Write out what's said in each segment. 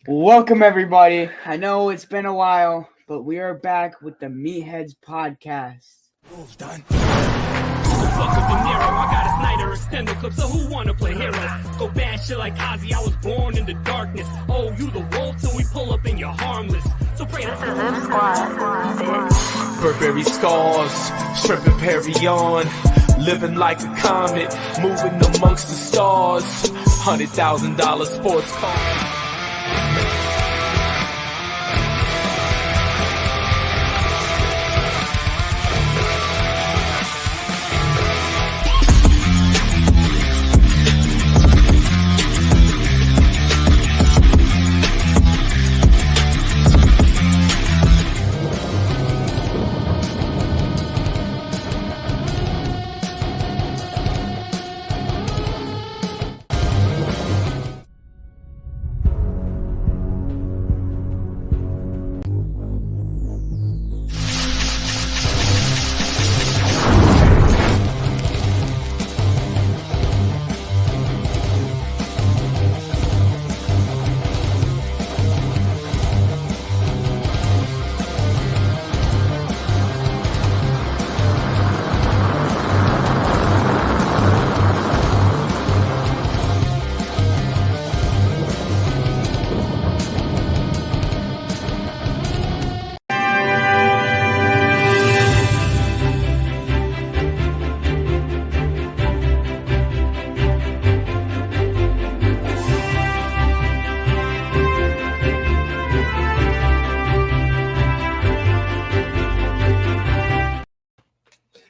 Welcome, everybody. I know it's been a while, but we are back with the Meatheads podcast. Moves done. Fuck with De Niro, I got a Snyder extender clip, so who wanna play hero? Go bad shit like Ozzy, I was born in the darkness. Oh, you the wolf, so we pull up and you're harmless. So pray to Burberry scars, shrimp and Perry on. Living like a comet, moving amongst the stars. $100,000 sports car.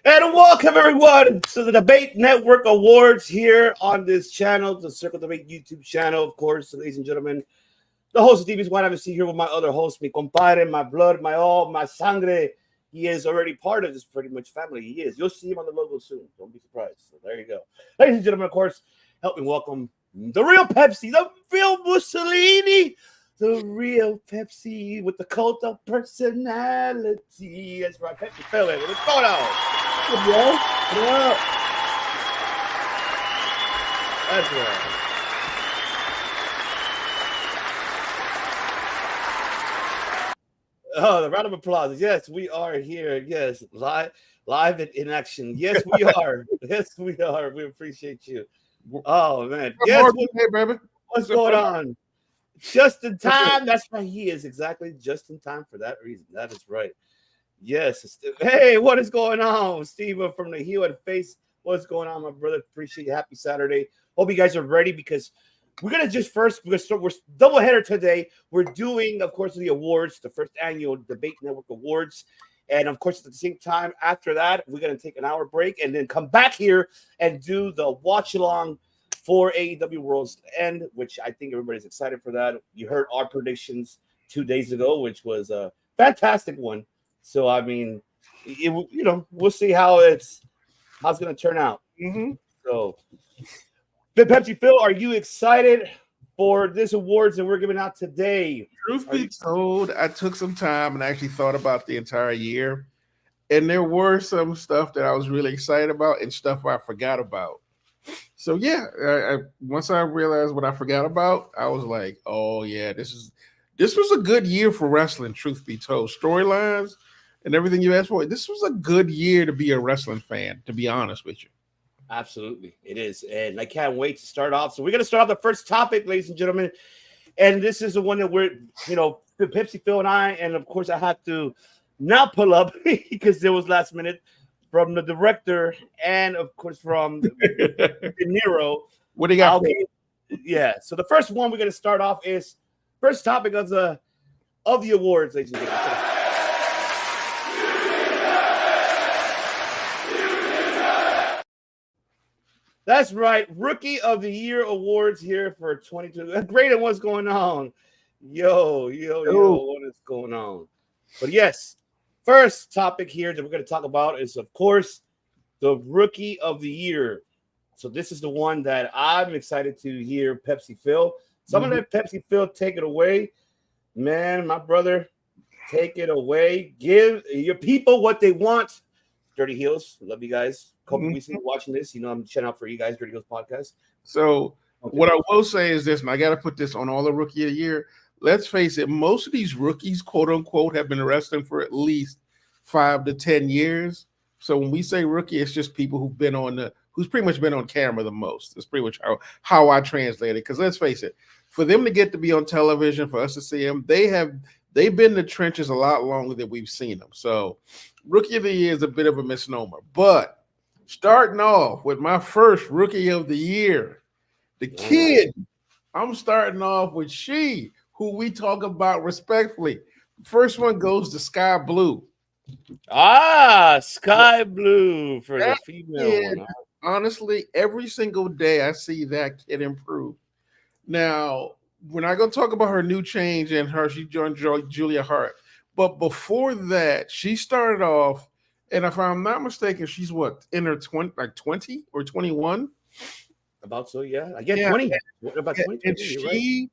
And welcome everyone to the Debate Network Awards here on this channel, the Circle Debate YouTube channel, of course, ladies and gentlemen. The host of TV's White I'm here with my other host, mi compadre, my blood, my all, my sangre. He is already part of this pretty much family. He is. You'll see him on the logo soon. Don't be surprised. So there you go. Ladies and gentlemen, of course, help me welcome the real Pepsi, the real Mussolini, the real Pepsi with the cult of personality. That's right, Pepsi Philly. What's going on? Good, bro. What up? That's right. Oh, the round of applause. Yes, we are here. Yes, live and in action. Yes, we are. Yes, we are. We appreciate you. Oh man. Yes, hey, baby. What's going on? Just in time. That's why he is exactly just in time for that reason. That is right. Yes. Hey, what is going on? Steve from the Heel and Face. What's going on, my brother? Appreciate you. Happy Saturday. Hope you guys are ready because we're gonna just first we're double header today. We're doing, of course, the awards, the first annual Debate Network Awards. And of course, at the same time, after that, we're gonna take an hour break and then come back here and do the watch along for AEW World's End, which I think everybody's excited for that. You heard our predictions 2 days ago, which was a fantastic one. So I mean, we'll see how it's going to turn out. Mm-hmm. So, Big Pepsi Phil, are you excited for this awards that we're giving out today? Truth be told, I took some time and actually thought about the entire year, and there were some stuff that I was really excited about and stuff I forgot about. So yeah, once I realized what I forgot about, I was like, "Oh yeah, this was a good year for wrestling." Truth be told, storylines and everything you asked for. This was a good year to be a wrestling fan, to be honest with you. Absolutely, it is. And I can't wait to start off. So we're going to start off the first topic, ladies and gentlemen. And this is the one that we're, Pepsi Phil and I, and of course I had to now pull up because there was last minute from the director and of course from De Niro. What do you got? Yeah. So the first one we're going to start off is first topic of the awards, ladies and gentlemen. That's right. Rookie of the Year awards here for 22. Great. What's going on? Yo, what is going on? But yes, first topic here that we're going to talk about is, of course, the Rookie of the Year. So this is the one that I'm excited to hear Pepsi Phil. So I'm going to let Pepsi Phil take it away. Man, my brother, take it away. Give your people what they want. Dirty Heels. Love you guys. Couple weeks ago watching this. I'm checking out for you guys, Dirty Heels podcast. So what I will say is this, and I got to put this on all the Rookie of the Year. let's face it, most of these rookies, quote unquote, have been wrestling for at least 5 to 10 years. So when we say rookie, it's just people who's pretty much been on camera the most. That's pretty much how I translate it. Because let's face it, for them to get to be on television, for us to see them, they've been in the trenches a lot longer than we've seen them. So rookie of the year is a bit of a misnomer. But starting off with my first rookie of the year, the kid, I'm starting off with who we talk about respectfully. First one goes to Sky Blue. Sky Blue for the female kid, one. Honestly, every single day I see that kid improve. Now, we're not going to talk about her new change and she joined Julia Hart. But before that, she started off, and if I'm not mistaken, she's what, in her 20 or 21? About so, yeah. I get 20. About 20. And she,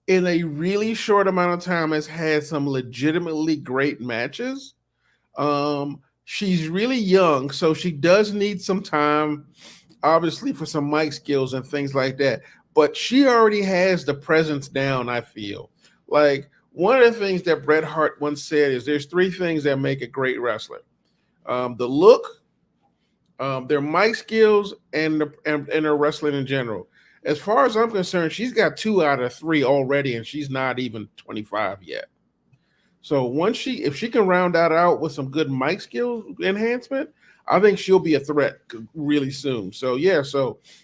in a really short amount of time, has had some legitimately great matches. She's really young, so she does need some time, obviously, for some mic skills and things like that. But she already has the presence down, I feel. Like, one of the things that Bret Hart once said is there's 3 things that make a great wrestler. The look, their mic skills, and her wrestling in general. As far as I'm concerned, she's got 2 out of 3 already, and she's not even 25 yet. So if she can round that out with some good mic skill enhancement, I think she'll be a threat really soon. So yeah,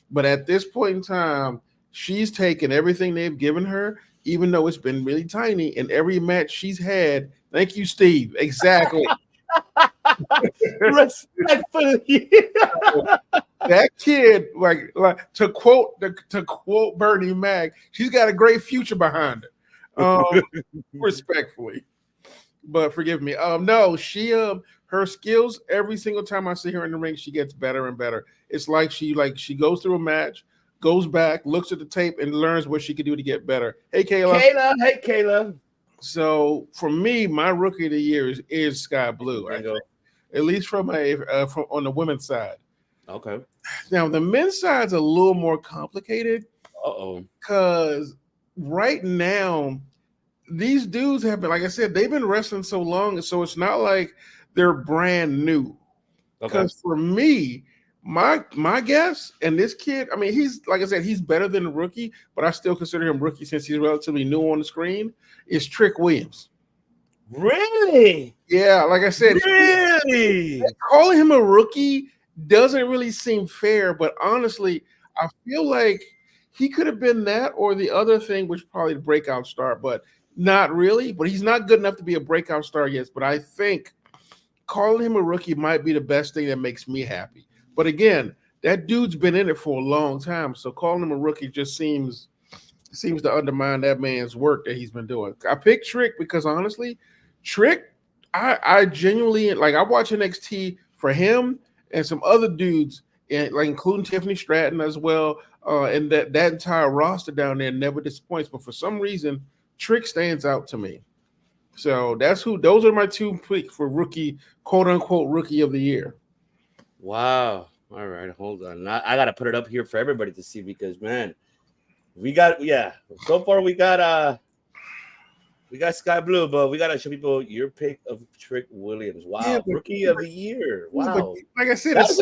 but at this point in time, she's taken everything they've given her, even though it's been really tiny, in every match she's had. Thank you, Steve. Exactly. Respectfully. That kid, like to quote Bernie Mac, she's got a great future behind her. Respectfully. But forgive me. No, she her skills, every single time I see her in the ring, she gets better and better. It's like she goes through a match, goes back, looks at the tape, and learns what she could do to get better. Hey, Kayla. Hey, Kayla. So for me, my rookie of the year is Sky Blue. At least from on the women's side. Okay. Now the men's side's a little more complicated. Because right now, these dudes have been, like I said, they've been wrestling so long, so it's not like they're brand new. Because for me, my guess, and this kid, I mean, he's, like I said, he's better than a rookie, but I still consider him rookie since he's relatively new on the screen, is Trick Williams. Really? Yeah, like I said, really? Calling him a rookie doesn't really seem fair, but honestly, I feel like he could have been that or the other thing, which probably the breakout star, but not really. But he's not good enough to be a breakout star yet. But I think calling him a rookie might be the best thing that makes me happy. But again, that dude's been in it for a long time, so calling him a rookie just seems to undermine that man's work that he's been doing. I picked Trick because honestly, Trick, I genuinely, like, I watch NXT for him and some other dudes, and like including Tiffany Stratton as well, and that entire roster down there never disappoints. But for some reason, Trick stands out to me. So those are my 2 picks for rookie, quote unquote, rookie of the year. Wow. All right, hold on. I gotta put it up here for everybody to see because, man, so far we got Sky Blue, but we gotta show people your pick of Trick Williams. Wow, rookie of the year. Wow. Like I said, that's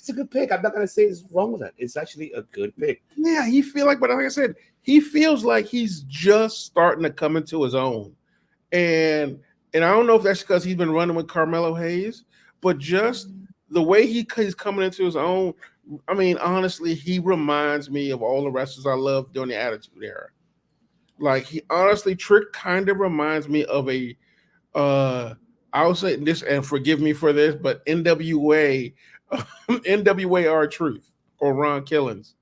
a good pick. I'm not gonna say it's wrong with that. It's actually a good pick. Yeah, but like I said, he feels like he's just starting to come into his own. And I don't know if that's because he's been running with Carmelo Hayes, but just the way he's coming into his own. I mean, honestly, he reminds me of all the wrestlers I loved during the Attitude Era. Like, Trick kind of reminds me of I'll say this, and forgive me for this, but NWA R-Truth or Ron Killings.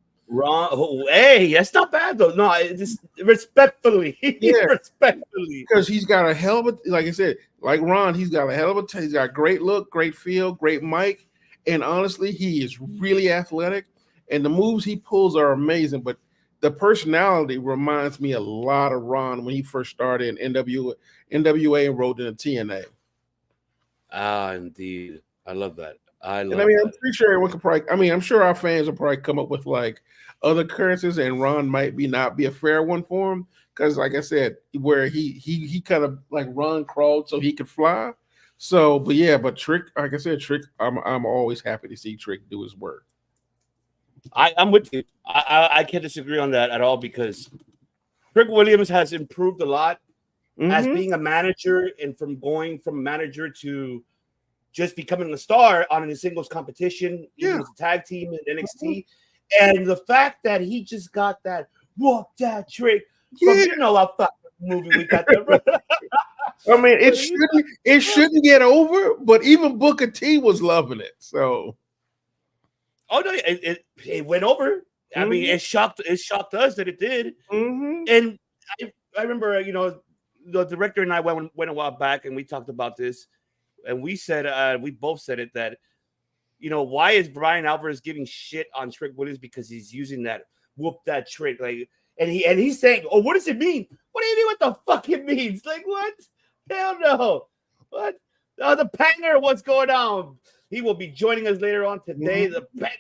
Hey, that's not bad though. No, just respectfully. Yeah, respectfully. Because he's got a hell of a, like I said, like Ron, he's got a hell of a, he's got great look, great feel, great mic, and honestly, he is really athletic, and the moves he pulls are amazing. But the personality reminds me a lot of Ron when he first started in NWA and rolled into TNA. Indeed. I love that. I And love I mean, I'm that. pretty sure everyone could probably. I mean, I'm sure our fans will probably come up with like other occurrences, and Ron might be not be a fair one for him because, like I said, where he kind of like Ron crawled so he could fly. So, but yeah, but Trick, like I said, Trick, I'm always happy to see Trick do his work. I'm with you. I can't disagree on that at all because Rick Williams has improved a lot as being a manager and from going from manager to just becoming a star on a singles competition, even as a tag team in NXT. And the fact that he just got that walk that trick from our fucking movie we got that. I mean, it shouldn't get over, but even Booker T was loving it. So, oh no, it went over. I mean, it shocked us that it did. And I remember, the director and I went a while back, and we talked about this, and we said we both said it that, why is Brian Alvarez giving shit on Trick Williams because he's using that whoop that trick like, and he's saying, oh, what does it mean? What do you mean? What the fuck it means? Like what? Hell no! What? The Panger, what's going on? He will be joining us later on today. The Panger.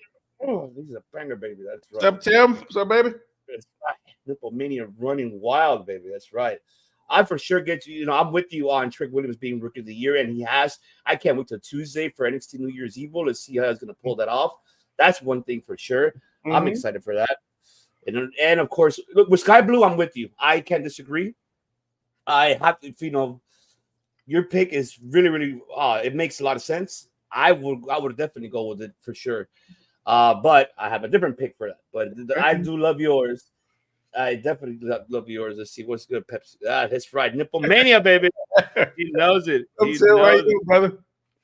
Oh, this is a banger, baby. That's right. What's up, Tim? What's up, baby? That's right. Nipple Mania running wild, baby. That's right. I for sure get you. I'm with you on Trick Williams being Rookie of the Year, and he has. I can't wait till Tuesday for NXT New Year's Evil to see how he's going to pull that off. That's one thing for sure. I'm excited for that. And of course, look, with Sky Blue, I'm with you. I can't disagree. I have to, your pick is really, really. It makes a lot of sense. I would definitely go with it for sure. But I have a different pick for that. But I do love yours. I definitely love yours. Let's see what's good. Pepsi. That's right. Nipple Mania, baby. He knows it. He knows it, brother.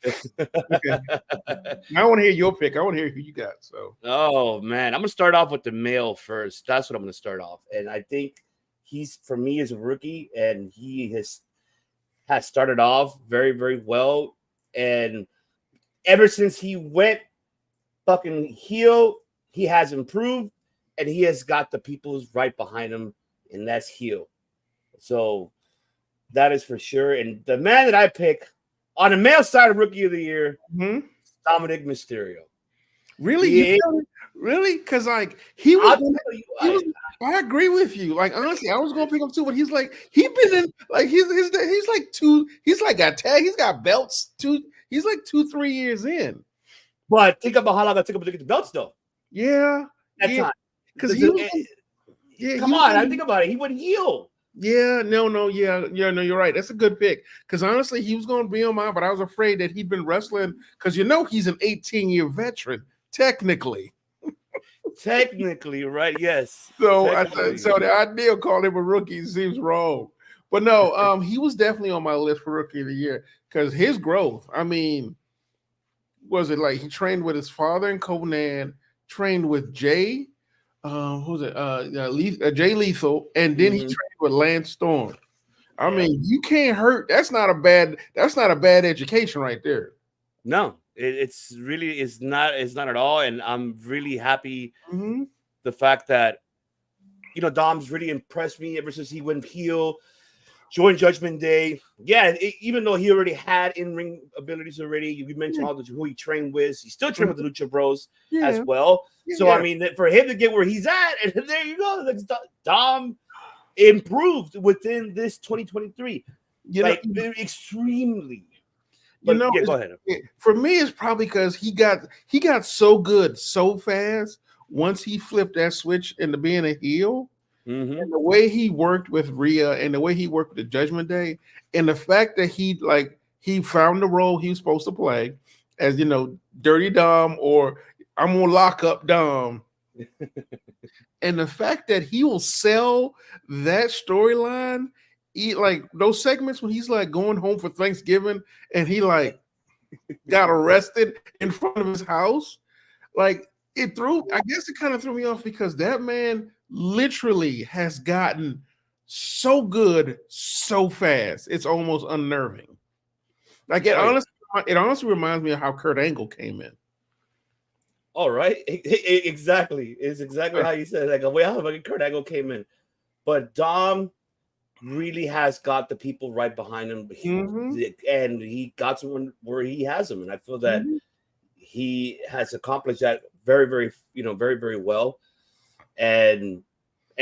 Okay. I want to hear your pick. I want to hear who you got. So, oh man, I'm gonna start off with the male first. That's what I'm gonna start off, and I think he's for me as a rookie, and he has started off very, very well, and ever since he went fucking heel, he has improved, and he has got the people's right behind him, and that's heel. So that is for sure. And the man that I pick on the male side of Rookie of the Year, Dominic Mysterio. Really? Really? Because like he was, I agree with you. Like honestly, I was gonna pick him too, but he's like he's been in like he's got belts he's like 2-3 years in. But think about how long I took him to get the belts though. Yeah. That time. Because come on, I think about it. He went heel. Yeah, no, you're right. That's a good pick. Because honestly, he was going to be on mine, but I was afraid that he'd been wrestling because he's an 18-year veteran, technically. Technically, right? Yes. So the idea of calling him a rookie seems wrong. But no, he was definitely on my list for Rookie of the Year because his growth. I mean, was it like he trained with his father in Conan, trained with Jay? Who's it? Jay Lethal, and then he trained with Lance Storm. I mean, you can't hurt. That's not a bad education right there. No, it's really is not. It's not at all. And I'm really happy the fact that Dom's really impressed me ever since he went heel, joined Judgment Day. Yeah, even though he already had in-ring abilities already, you mentioned all who he trained with. He still trained with the Lucha Bros as well. So I mean, for him to get where he's at, and there you go, Dom improved within this 2023, extremely. But go ahead. For me, it's probably because he got so good so fast once he flipped that switch into being a heel. And the way he worked with Rhea and the way he worked with the Judgment Day, and the fact that he found the role he was supposed to play as Dirty Dom or I'm gonna lock up Dom. And the fact that he will sell that storyline, like those segments when he's like going home for Thanksgiving and he like got arrested in front of his house, like I guess it kind of threw me off because that man literally has gotten so good so fast. It's almost unnerving. Like it honestly reminds me of how Kurt Angle came in. All right, exactly. It's exactly how you said it. Like the way how Kurt Angle came in, but Dom really has got the people right behind him, and he got someone where he has him, and I feel that he has accomplished that very, very, very, very well. And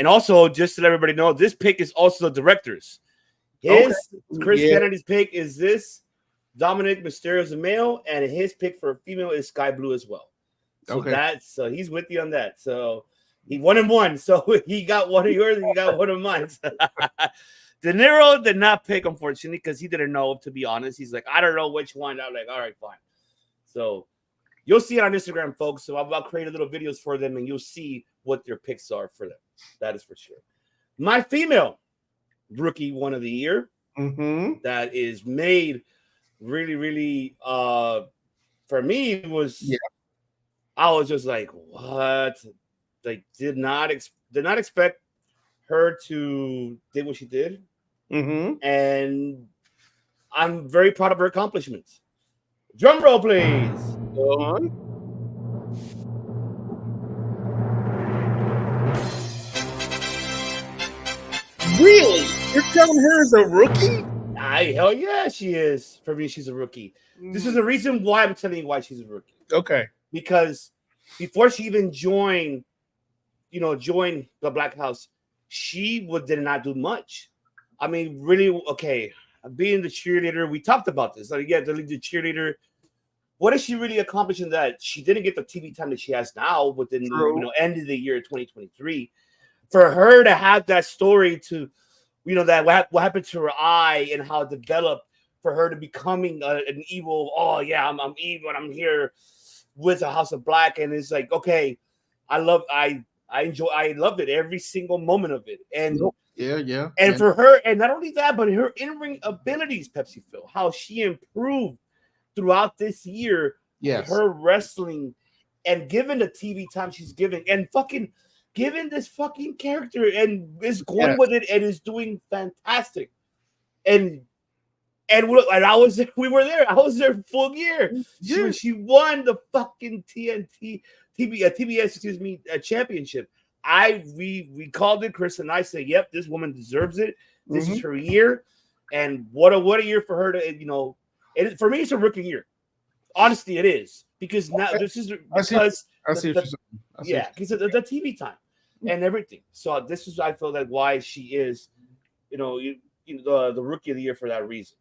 also, just to let everybody know, this pick is also the director's. Chris Kennedy's pick is this. Dominic Mysterio's a male, and his pick for a female is Sky Blue as well. So he's with you on that. So he 1-1. So he got one of yours and he got one of mine. De Niro did not pick, unfortunately, because he didn't know, to be honest. He's like, I don't know which one. I'm like, all right, fine. So you'll see it on Instagram, folks. So I'll create little videos for them, and you'll see what their picks are for them. That is for sure. My female rookie one of the year that is made really, really for me was I was just like, what? Like, did not expect her to do what she did. And I'm very proud of her accomplishments. Drum roll, please. Go on. Really? You're telling her as a rookie? Hell yeah, she is. For me, she's a rookie. This is the reason why I'm telling you why she's a rookie. Okay. Because before she even joined the Black House, she did not do much. I mean, really, okay, being the cheerleader, we talked about this. Like, yeah, the cheerleader. What is she really accomplishing that she didn't get the TV time that she has now within the end of the year 2023? For her to have that story to, that what happened to her eye and how it developed for her to becoming an evil. Oh yeah, I'm evil and I'm here with a House of Black, and it's like, okay, I loved it every single moment of it, and for her, and not only that, but her in-ring abilities, Pepsi Phil, how she improved throughout this year, her wrestling, and given the TV time she's giving, and fucking given this fucking character, and is going with it, and is doing fantastic, and we were there. I was there full year. She won the fucking TBS championship. We called it, Chris and I said, yep, this woman deserves it. This is her year, and what a year for her to, for me, it's a rookie year. Honestly, it is, because now this is because because of the TV time and everything. So this is, I feel like, why she is, the rookie of the year for that reason.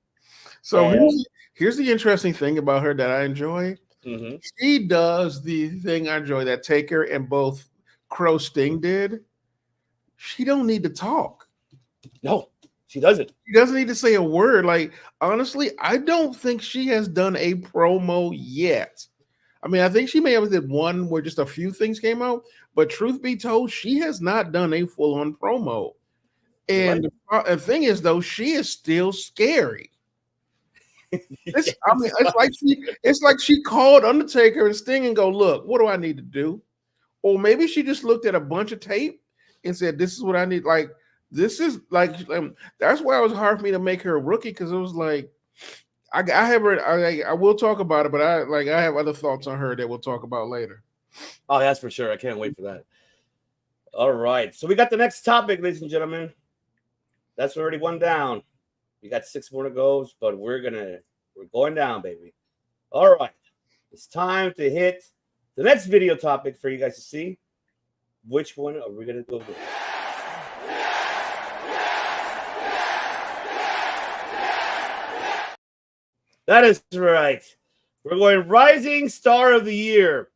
So here's the interesting thing about her that I enjoy. She does the thing I enjoy that Taker and both Crow Sting did. She don't need to talk. No, she doesn't. She doesn't need to say a word. Like, honestly, I don't think she has done a promo yet. I mean, I think she may have did one where just a few things came out, but truth be told, she has not done a full-on promo. And the thing is, though, she is still scary. It's like she called Undertaker and Sting and go, look, what do I need to do? Or maybe she just looked at a bunch of tape and said, this is what I need. Like, this is like, that's why it was hard for me to make her a rookie, because it was like, I have her. I will talk about it, but I have other thoughts on her that we'll talk about later. Oh, that's for sure. I can't wait for that. All right, so we got the next topic, ladies and gentlemen. That's already one down. We got 6 more to go, but we're going down, baby. All right, it's time to hit the next video topic for you guys to see. Which one are we gonna go with? That is right. We're going Rising Star of the Year,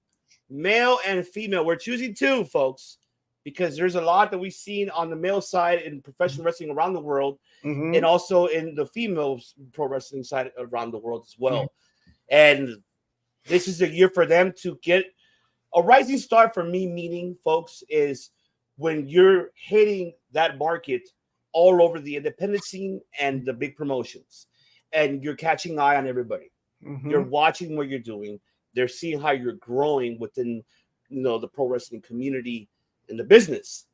male and female. We're choosing 2, folks, because there's a lot that we've seen on the male side in professional wrestling around the world, and also in the female pro wrestling side around the world as well. And this is a year for them to get a rising star. For me, meaning, folks, is when you're hitting that market all over the independent scene and the big promotions, and you're catching eye on everybody. You're watching what you're doing. They're seeing how you're growing within, the pro wrestling community in the business.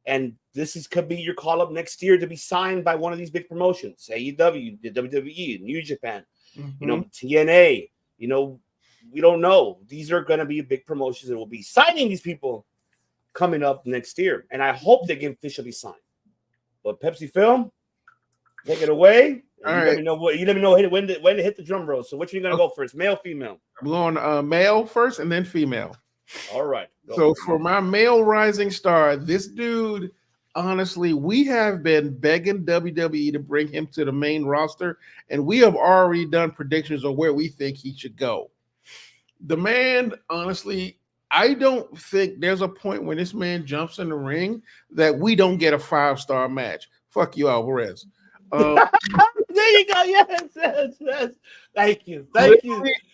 And this could be your call up next year to be signed by one of these big promotions, AEW, the WWE, New Japan, TNA. We don't know. These are going to be big promotions that will be signing these people coming up next year. And I hope they get officially signed. But Pepsi Film, take it away And you let me know when to hit the drum roll. So which are you gonna go first? Male, female? I'm going male first and then female. All right. So for my male rising star, this dude, honestly, we have been begging WWE to bring him to the main roster, and we have already done predictions of where we think he should go. The man, honestly, I don't think there's a point when this man jumps in the ring that we don't get a 5-star match. Fuck you, Alvarez. There you go. Yes. Thank you.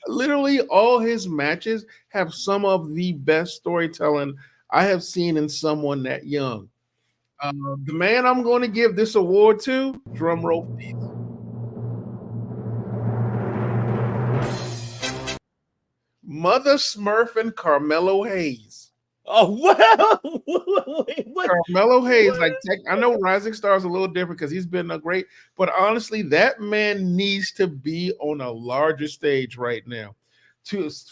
Literally, all his matches have some of the best storytelling I have seen in someone that young. The man I'm going to give this award to, drum roll please. Mother Smurf and Carmelo Hayes. Oh, well. Carmelo Hayes, I know Rising Star is a little different because he's been great, but honestly, that man needs to be on a larger stage right now.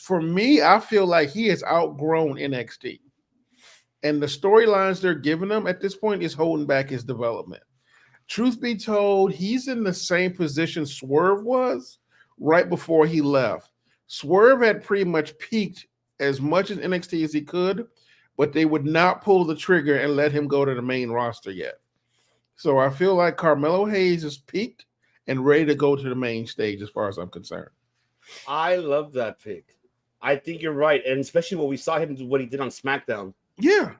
For me, I feel like he has outgrown NXT, and the storylines they're giving him at this point is holding back his development. Truth be told, he's in the same position Swerve was right before he left. Swerve had pretty much peaked as much as NXT as he could, but they would not pull the trigger and let him go to the main roster yet. So I feel like Carmelo Hayes is peaked and ready to go to the main stage as far as I'm concerned. I love that pick. I think you're right, and especially when we saw him do what he did on SmackDown. Yeah.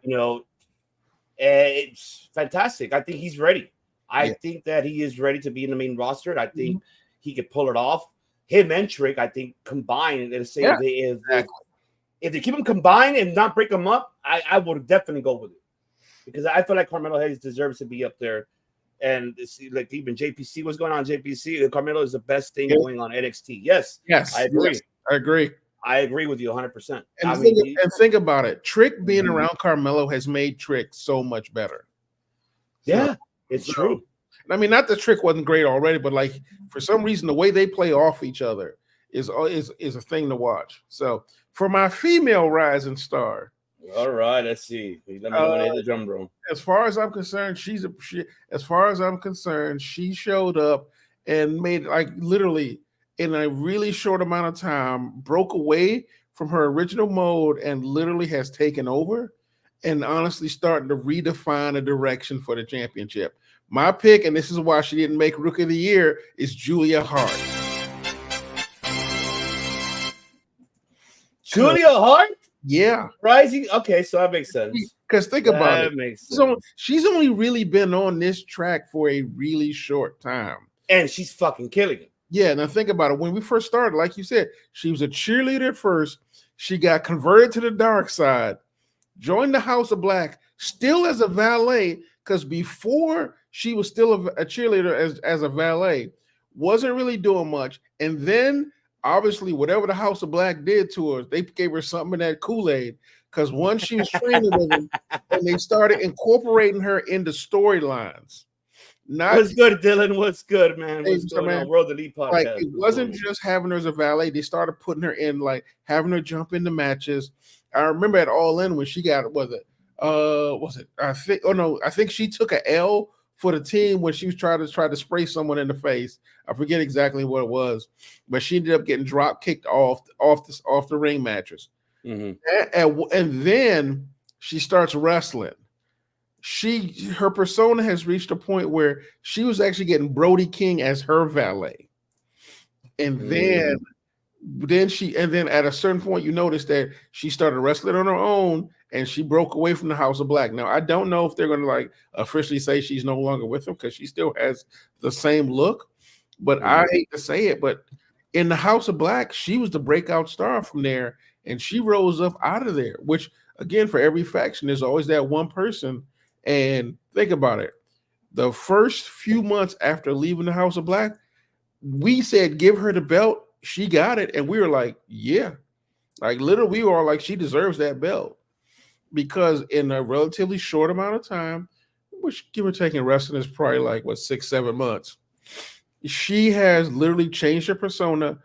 It's fantastic. I think he's ready. I think that he is ready to be in the main roster, and I think he could pull it off. Him and Trick, I think, combined, and say if they keep them combined and not break them up, I would definitely go with it, because I feel like Carmelo Hayes deserves to be up there. And like even JPC, what's going on? JPC, Carmelo is the best thing going on NXT. Yes, I agree. Yes, I agree. I agree with you 100%. And think about it. Trick being around Carmelo has made Trick so much better. Yeah, it's true. I mean, not that Trick wasn't great already, but like for some reason, the way they play off each other is a thing to watch. So for my female rising star. All right, let's see. Let me know when I hit the drum roll. As far as I'm concerned, she showed up and made, like, literally in a really short amount of time, broke away from her original mode and literally has taken over and honestly starting to redefine a direction for the championship. My pick, and this is why she didn't make Rookie of the Year, is Julia Hart. Julia Hart? Yeah. Rising? Okay, so that makes sense. Because think about it. Makes sense. So she's only really been on this track for a really short time. And she's fucking killing it. Yeah, now think about it. When we first started, like you said, she was a cheerleader at first. She got converted to the dark side, joined the House of Black, still as a valet, because before she was still a cheerleader as a valet, wasn't really doing much. And then, obviously, whatever the House of Black did to her, they gave her something in that Kool-Aid, because once she was training with them, and they started incorporating her into storylines. What's good, Dylan? What's good, man? What's going on? World Elite Podcast. Like, it wasn't just having her as a valet. They started putting her in, like, having her jump into matches. I remember at All In when she got, I think she took an L for the team when she was trying to spray someone in the face. I forget exactly what it was, but she ended up getting drop kicked off the ring mattress. Mm-hmm. And then she starts wrestling. Her persona has reached a point where she was actually getting Brody King as her valet. And then at a certain point, you notice that she started wrestling on her own and she broke away from the House of Black. Now, I don't know if they're going to like officially say she's no longer with them because she still has the same look. But I hate to say it, but in the House of Black, she was the breakout star from there, and she rose up out of there, which, again, for every faction, there's always that one person. And think about it. The first few months after leaving the House of Black, we said, give her the belt. She got it. And we were like, yeah. Like, literally, we were like, she deserves that belt. Because in a relatively short amount of time, which give or take in wrestling is probably like, 6-7 months, she has literally changed her persona,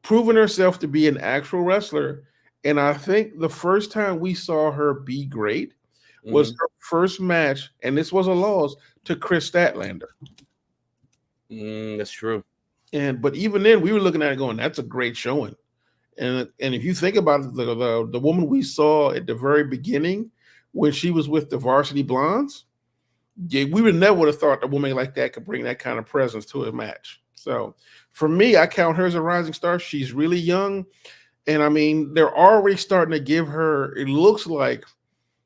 proven herself to be an actual wrestler. And I think the first time we saw her be great was her first match, and this was a loss to Chris Statlander. That's true. But even then, we were looking at it going, "That's a great showing." And if you think about it, the woman we saw at the very beginning when she was with the Varsity Blondes, yeah, we would never would have thought a woman like that could bring that kind of presence to a match. So for me, I count her as a rising star. She's really young. And I mean, they're already starting to give her, it looks like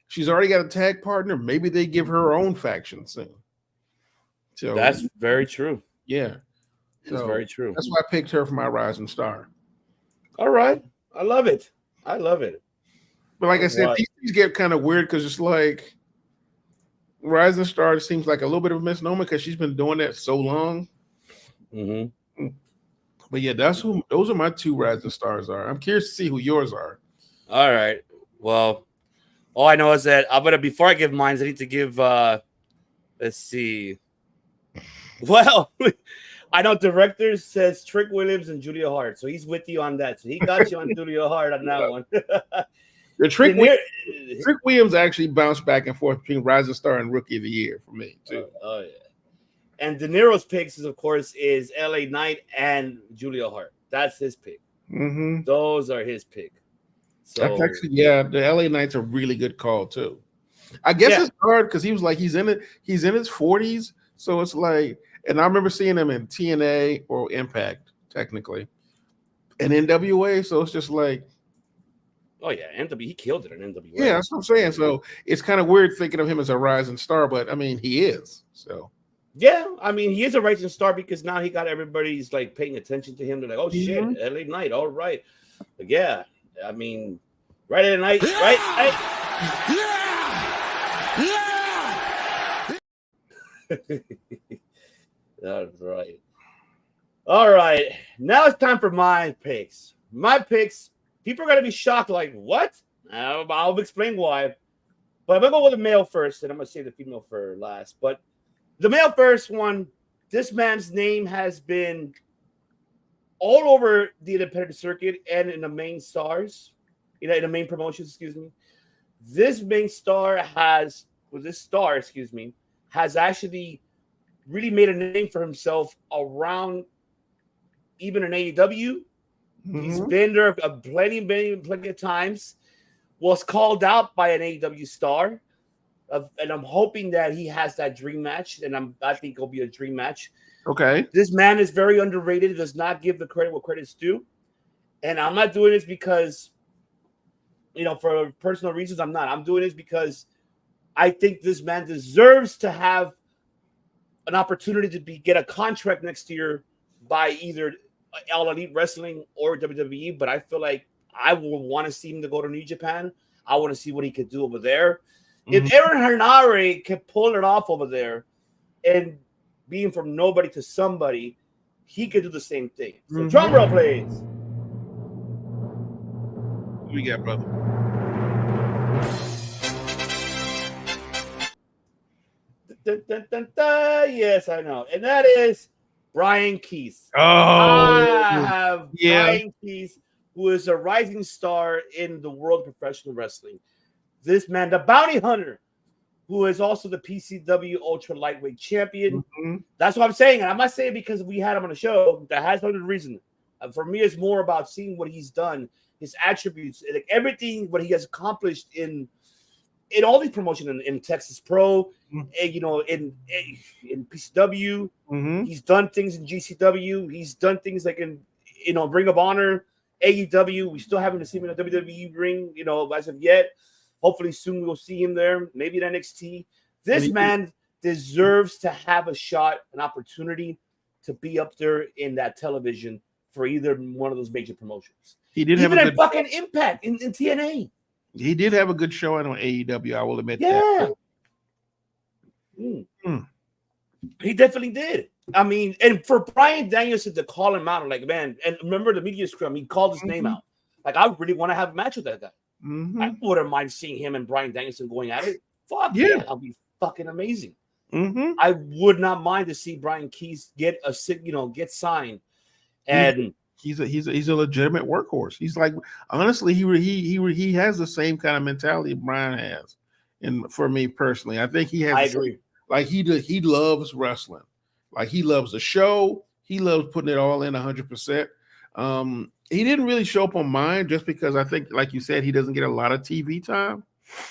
she's already got a tag partner. Maybe they give her own faction soon. So That's very true. yeah. That's very true. That's why I picked her for my rising star. All right. I love it. I love it. But like I said, these things get kind of weird because it's like rising star seems like a little bit of a misnomer because she's been doing that so long. Mm-hmm. But yeah, those are my two rising stars are. I'm curious to see who yours are. All right. Well, all I know is that I'm gonna before I give mine, I need to give let's see. Well, I know director says Trick Williams and Julia Hart, so he's with you on that. So he got you on Julia Hart on that one. The Trick Williams actually bounced back and forth between rising star and rookie of the year for me too. Oh yeah. And De Niro's picks is, of course, is LA Knight and Julia Hart. That's his pick. Mm-hmm. Those are his pick. So that's actually, yeah, the LA Knight's a really good call too. I guess it's hard because he was like he's in his 40s, so it's like, and I remember seeing him in TNA or Impact technically, and NWA, so it's just like, oh yeah, NWA, he killed it in NWA. Yeah, that's what I'm saying. So it's kind of weird thinking of him as a rising star, but I mean he is. So yeah, I mean he is a rising star because now he got everybody's like paying attention to him. They're like, oh shit, LA Knight, all right, like, yeah. I mean, right at night, right? That's right. All right. Now it's time for my picks. My picks, people are going to be shocked, like, what? I'll explain why. But I'm going to go with the male first, and I'm going to say the female for last. But the male first one, this man's name has been all over the independent circuit and in the main stars. In the main promotions, excuse me. This star has actually really made a name for himself around even in AEW. Mm-hmm. He's been there plenty of times. Was called out by an AEW star. And I'm hoping that he has that dream match. And I think it'll be a dream match. Okay. This man is very underrated. Does not give the credit what credit's due. And I'm not doing this because, for personal reasons, I'm not. I'm doing this because I think this man deserves to have an opportunity to get a contract next year by either All Elite Wrestling or WWE. But I feel like I will want to see him to go to New Japan. I want to see what he could do over there. Mm-hmm. If Aaron Henare can pull it off over there and being from nobody to somebody, he could do the same thing. So drum roll, please. What we got, brother? Dun, dun, dun, dun. Yes, I know. And that is Brian Keith. Oh, I have Brian Keith, who is a rising star in the world of professional wrestling. This man, the bounty hunter, who is also the PCW Ultra Lightweight Champion. Mm-hmm. That's what I'm saying. And I'm not saying because we had him on the show. That has no reason. For me, it's more about seeing what he's done, his attributes, like everything, what he has accomplished in all these promotions in Texas Pro, in PCW. Mm-hmm. He's done things in GCW. He's done things like in Ring of Honor, AEW. We still haven't seen him in a WWE ring, as of yet. Hopefully soon we'll see him there. Maybe in NXT. This man deserves to have a shot, an opportunity to be up there in that television for either one of those major promotions. He did even have a good fucking Impact in TNA. He did have a good showing on AEW. I will admit that. He definitely did. I mean, and for Bryan Danielson to call him out, like, man, and remember the media scrum, he called his name out. Like, I really want to have a match with that guy. Mm-hmm. I wouldn't mind seeing him and Bryan Danielson going at it. Fuck yeah, that'll be fucking amazing. Mm-hmm. I would not mind to see Brian Keith get signed, and he's a legitimate workhorse. He's like, honestly, he has the same kind of mentality Brian has, and for me personally, I think he has. I agree. Like he loves wrestling, Like he loves the show. He loves putting it all in 100%. He didn't really show up on mine just because I think, like you said, he doesn't get a lot of TV time.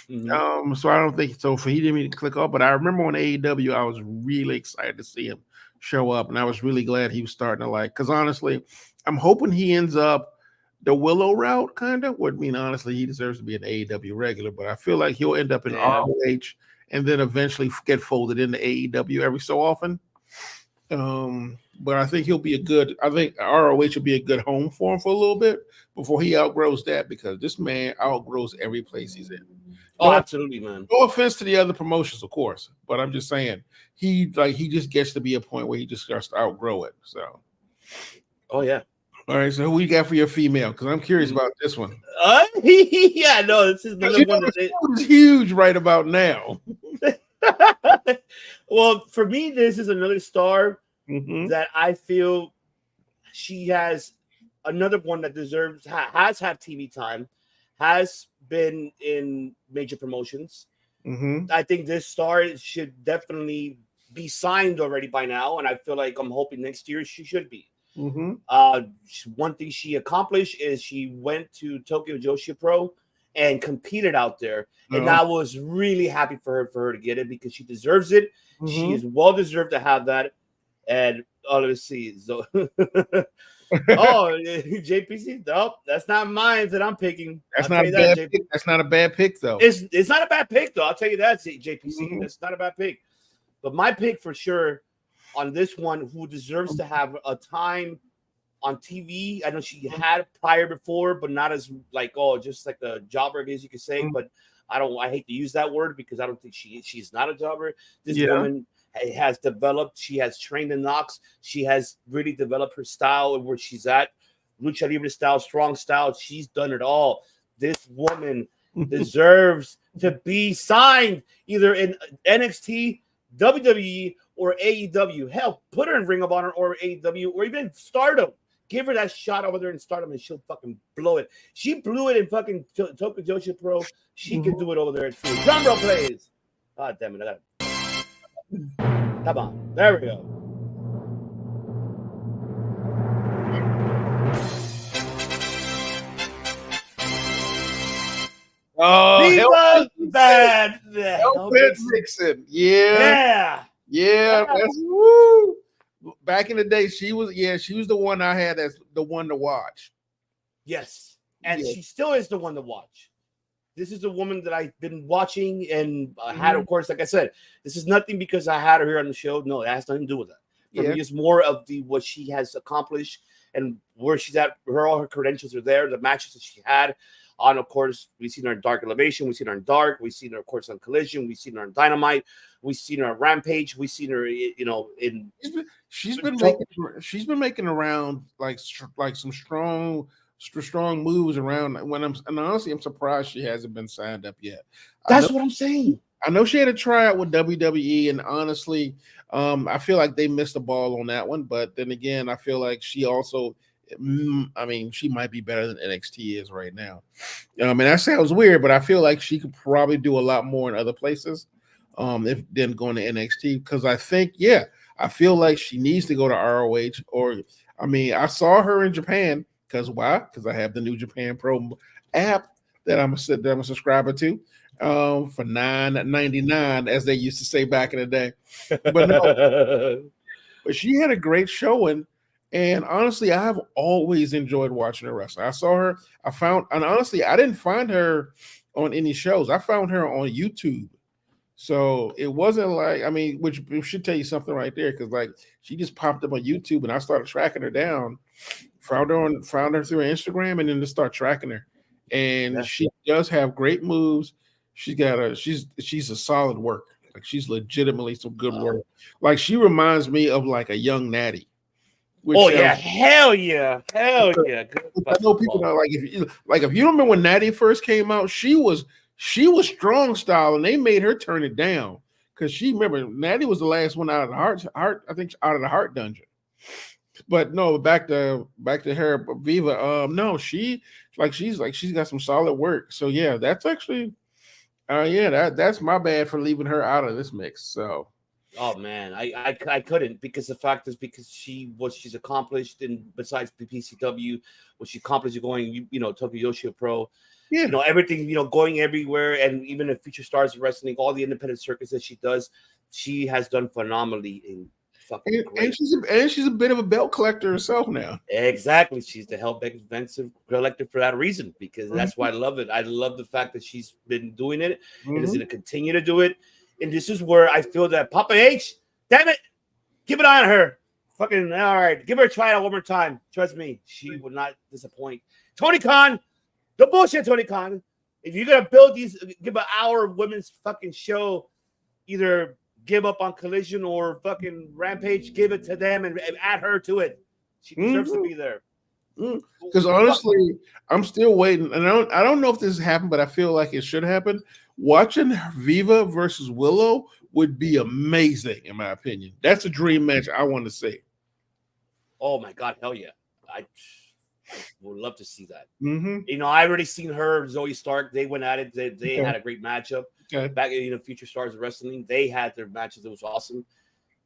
So I don't think so. For he didn't even click off. But I remember on AEW, I was really excited to see him show up, and I was really glad he was starting to like. Because honestly, I'm hoping he ends up the Willow route, kind of. Would mean honestly, he deserves to be an AEW regular, but I feel like he'll end up in ROH and then eventually get folded into AEW every so often. But I think he'll be a good. I think ROH will be a good home for him for a little bit before he outgrows that, because this man outgrows every place he's in. Oh, absolutely, man. No offense to the other promotions, of course, but I'm just saying he just gets to be a point where he just starts to outgrow it. So, oh yeah. All right, so who you got for your female? Because I'm curious about this one. Yeah, no, this is another one is huge right about now. Well, for me, this is another star that I feel she has another one that deserves has had TV time, has been in major promotions. I think this star should definitely be signed already by now, and I feel like I'm hoping next year she should be. One thing she accomplished is she went to Tokyo Joshi Pro and competed out there, and I was really happy for her to get it because she deserves it. She is well deserved to have that. And let's see. So, JPC. Nope, that's not mine that I'm picking. That's not a bad pick. That's not a bad pick, though. It's not a bad pick, though. I'll tell you that, JPC. That's not a bad pick. But my pick for sure on this one, who deserves to have a time on TV. I know she had prior before, but not as just like a jobber, I guess you could say. But I hate to use that word because I don't think she's not a jobber. This woman has developed. She has trained in Knox. She has really developed her style and where she's at. Lucha Libre style, strong style. She's done it all. This woman deserves to be signed either in NXT, WWE, or AEW. Hell, put her in Ring of Honor or AEW or even Stardom. Give her that shot over there in Stardom and she'll fucking blow it. She blew it in fucking Tokyo Joshi Pro. She can do it over there too. Drum roll plays. God damn it. I got it. Come on. There we go. Oh, bad. Vixen. Yeah. That's woo. Back in the day, she was the one I had as the one to watch. Yes. And she still is the one to watch. This is a woman that I've been watching and had, of course, like I said, this is nothing because I had her here on the show. No, it has nothing to do with that. For me, it's more of what she has accomplished and where she's at. All her credentials are there. The matches that she had on, of course, we've seen her in Dark Elevation. We've seen her in Dark. We've seen her, of course, on Collision. We've seen her in Dynamite. We've seen her on Rampage. We've seen her, in. She's been making around like some strong moves around. And honestly, I'm surprised she hasn't been signed up yet. That's what I'm saying. I know she had a tryout with WWE, and honestly, I feel like they missed the ball on that one. But then again, I feel like she also, she might be better than NXT is right now. And that sounds weird, but I feel like she could probably do a lot more in other places if then going to NXT. Because I feel like she needs to go to ROH. I saw her in Japan. Because why? Because I have the New Japan Pro app that I'm a subscriber to for $9.99, as they used to say back in the day. But she had a great showing, and honestly, I have always enjoyed watching her wrestle. I saw her. I didn't find her on any shows. I found her on YouTube. So it wasn't which should tell you something right there, because she just popped up on YouTube, and I started tracking her down. Found her through Instagram, and then just start tracking her. And she does have great moves. She's a solid worker. She's legitimately some good work. She reminds me of a young Natty. Hell yeah. Good. I know people know if you remember when Natty first came out, she was strong style, and they made her turn it down because remember Natty was the last one out of the heart. I think out of the heart dungeon. But no, back to her, Viva. No, she's got some solid work. So that's actually, that's my bad for leaving her out of this mix. So Oh man, I couldn't, because the fact is, because she's accomplished, and besides the PCW, what she accomplished going, Tokyo Yoshi Pro, Yeah. everything, going everywhere, and even in Future Stars Wrestling, all the independent circuits that she does, she has done phenomenally in fucking And, great. she's a bit of a belt collector herself now. Exactly, she's the Hellbeck Expensive collector for that reason, because that's Mm-hmm. why I love it. I love the fact that she's been doing it and is Mm-hmm. going to continue to do it. And this is where I feel that Papa H, damn it, keep an eye on her. Fucking all right, give her a try out one more time. Trust me, she will not disappoint. Tony Khan, the bullshit, Tony Khan. If you're gonna build these, give an hour of women's fucking show, either give up on Collision or fucking Rampage, give it to them and add her to it. She deserves to be there. Because honestly, I'm still waiting, and I don't know if this has happened, but I feel like it should happen. Watching Viva versus Willow would be amazing, in my opinion. That's a dream match I want to see. Oh my god, hell yeah! I would love to see that. Mm-hmm. I already seen her, Zoe Stark. They went at it. They Okay. had a great matchup. Okay. Back in Future Stars of Wrestling, they had their matches. It was awesome.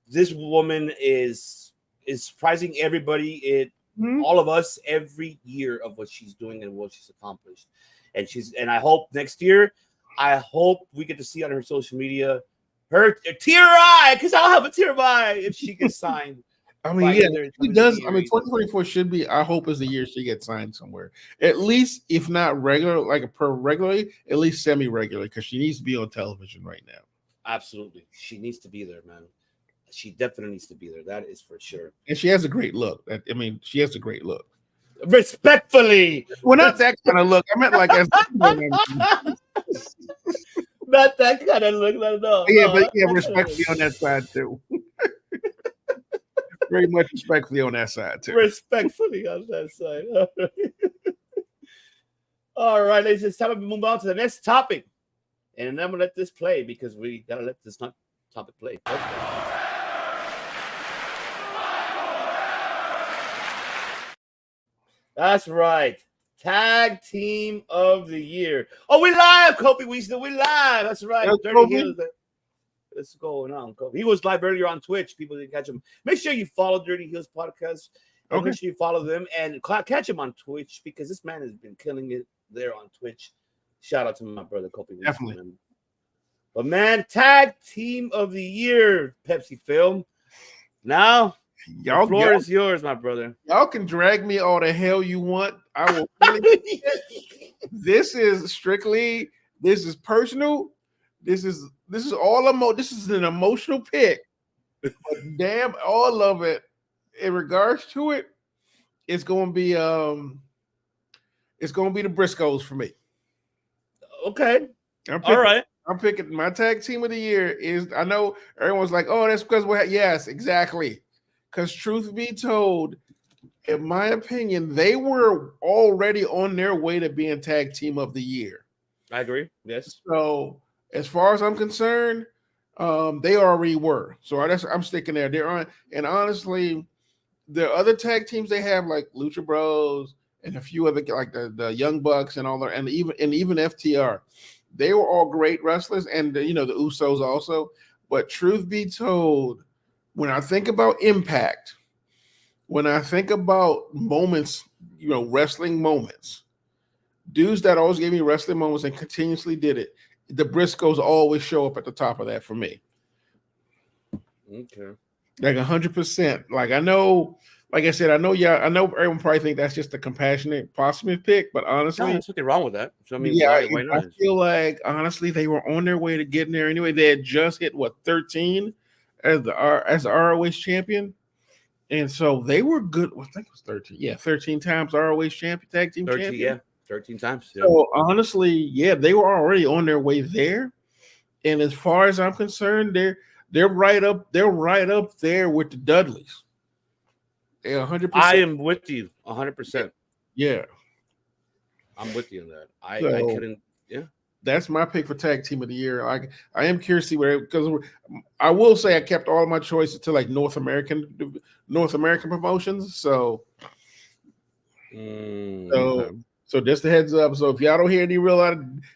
This woman is surprising everybody. All of us every year of what she's doing and what she's accomplished, and I hope next year, I hope we get to see on her social media her tear eye, because I'll have a tear eye if she gets signed. I mean, by yeah, either she does. I mean, WWE. 2024 should be. I hope is the year she gets signed somewhere. At least, if not regular, like regularly, at least semi-regular, because she needs to be on television right now. Absolutely, she needs to be there, man. She definitely needs to be there. That is for sure. And she has a great look. I mean, she has a great look. Respectfully, Well, not that kind of look. I meant like as not that kind of look. No, yeah, no, but yeah, respectfully on that side too. Very much respectfully on that side too. respectfully on that side. All right, ladies, it's time to move on to the next topic, and then I'm gonna let this play because we gotta let this topic play. Okay. That's right. Tag Team of the Year. Oh, we live, Kofi. We live. That's right. That's Dirty Kofi. Hills. What's going on, Kofi? He was live earlier on Twitch. People didn't catch him. Make sure you follow Dirty Hills Podcast. Okay. Make sure you follow them and catch him on Twitch, because this man has been killing it there on Twitch. Shout out to my brother, Kofi. Definitely. Man. But man, Tag Team of the Year, Pepsi Film. Now, the floor is yours, my brother. Y'all can drag me all the hell you want. I will. This is strictly. This is personal. This is all This is an emotional pick. But damn, all of it in regards to it, it's going to be the Briscoes for me. Okay. All right. I'm picking my tag team of the year. Is I know everyone's like, oh, that's because yes, exactly. Because truth be told, in my opinion, they were already on their way to being tag team of the year. I agree. Yes. So as far as I'm concerned, they already were. So I'm sticking there. They're on, and honestly, the other tag teams they have, like Lucha Bros and a few other, like the Young Bucks and all that, and even FTR, they were all great wrestlers, and the Usos also. But truth be told, when I think about impact, when I think about moments, wrestling moments, dudes that always gave me wrestling moments and continuously did it, the Briscoes always show up at the top of that for me. Okay. Like 100%. Like I know, like I said, I know everyone probably think that's just a compassionate, positive pick, but honestly, there's nothing wrong with that. So I mean, yeah, why not? I feel like honestly they were on their way to getting there anyway. They had just hit 13 as the ROH champion, and so they were good. Well, I think it was 13. Yeah, 13 times ROH champion, tag team 13, champion. yeah, 13 times. Yeah. So honestly, yeah, they were already on their way there. And as far as I'm concerned, they're right up there with the Dudleys. They're 100%. I am with you 100%. Yeah. I'm with you on that. I couldn't. Yeah. That's my pick for tag team of the year. I am curious to see where, because I will say I kept all of my choices to like North American promotions. So just a heads up. So if y'all don't hear any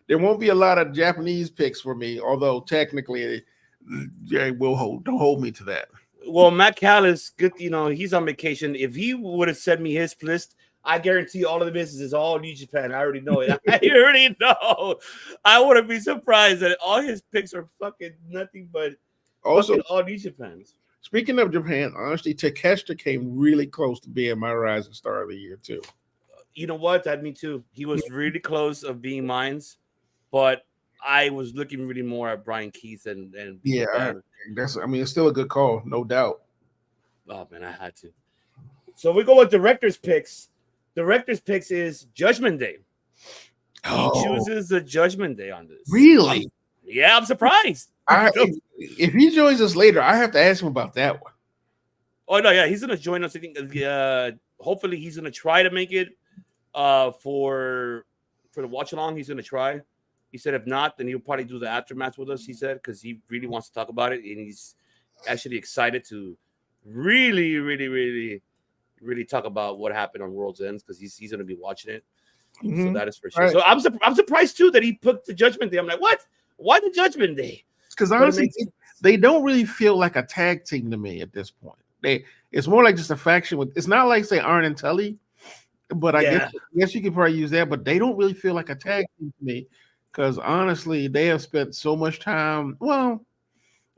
there won't be a lot of Japanese picks for me. Although technically Yeah, don't hold me to that. Well, Matt Callis, good, he's on vacation. If he would have sent me his list, I guarantee all of the business is all New Japan. I already know it. I already know. I wouldn't be surprised that all his picks are fucking nothing but Also, fucking all New Japans. Speaking of Japan, honestly, Takeshita came really close to being my rising star of the year too. You know what? That me too. He was really close of being mine's, but I was looking really more at Brian Keith and yeah, it's still a good call, no doubt. Oh man, I had to. So we go with director's picks. Director's picks is Judgment Day. He chooses the Judgment Day on this. Really? I'm surprised. If he joins us later, I have to ask him about that one. Oh no, yeah, he's gonna join us. I think hopefully he's gonna try to make it for the watch along. He's gonna try. He said if not, then he'll probably do the aftermath with us. He said because he really wants to talk about it and he's actually excited to really, really, really, really talk about what happened on World's Ends because he's gonna be watching it. So that is for sure. Right. So I'm surprised too that he put the Judgment Day. I'm like, what? Why the Judgment Day? Because honestly, they don't really feel like a tag team to me at this point. It's more like just a faction with. It's not like say Arn and Tully, but I guess you could probably use that. But they don't really feel like a tag team to me because honestly, they have spent so much time. Well,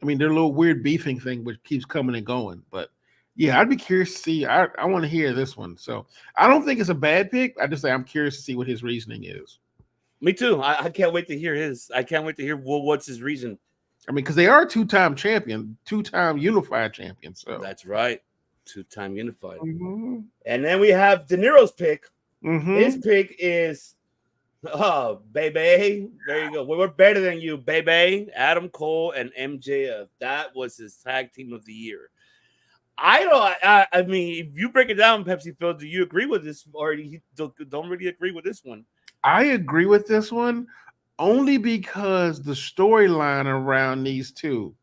I mean, their little weird beefing thing, which keeps coming and going. But yeah, I'd be curious to see. I want to hear this one. So I don't think it's a bad pick. I just say I'm curious to see what his reasoning is. Me too. I can't wait to hear his. I can't wait to hear what's his reason. I mean, because they are two-time champion, two-time unified champion. So that's right, two-time unified. Mm-hmm. And then we have De Niro's pick. Mm-hmm. His pick is, baby. There you go. We're better than you, baby. Adam Cole and MJF. That was his tag team of the year. I mean, if you break it down, Pepsi Phil, do you agree with this, or you don't really agree with this one? I agree with this one. Only because the storyline around these two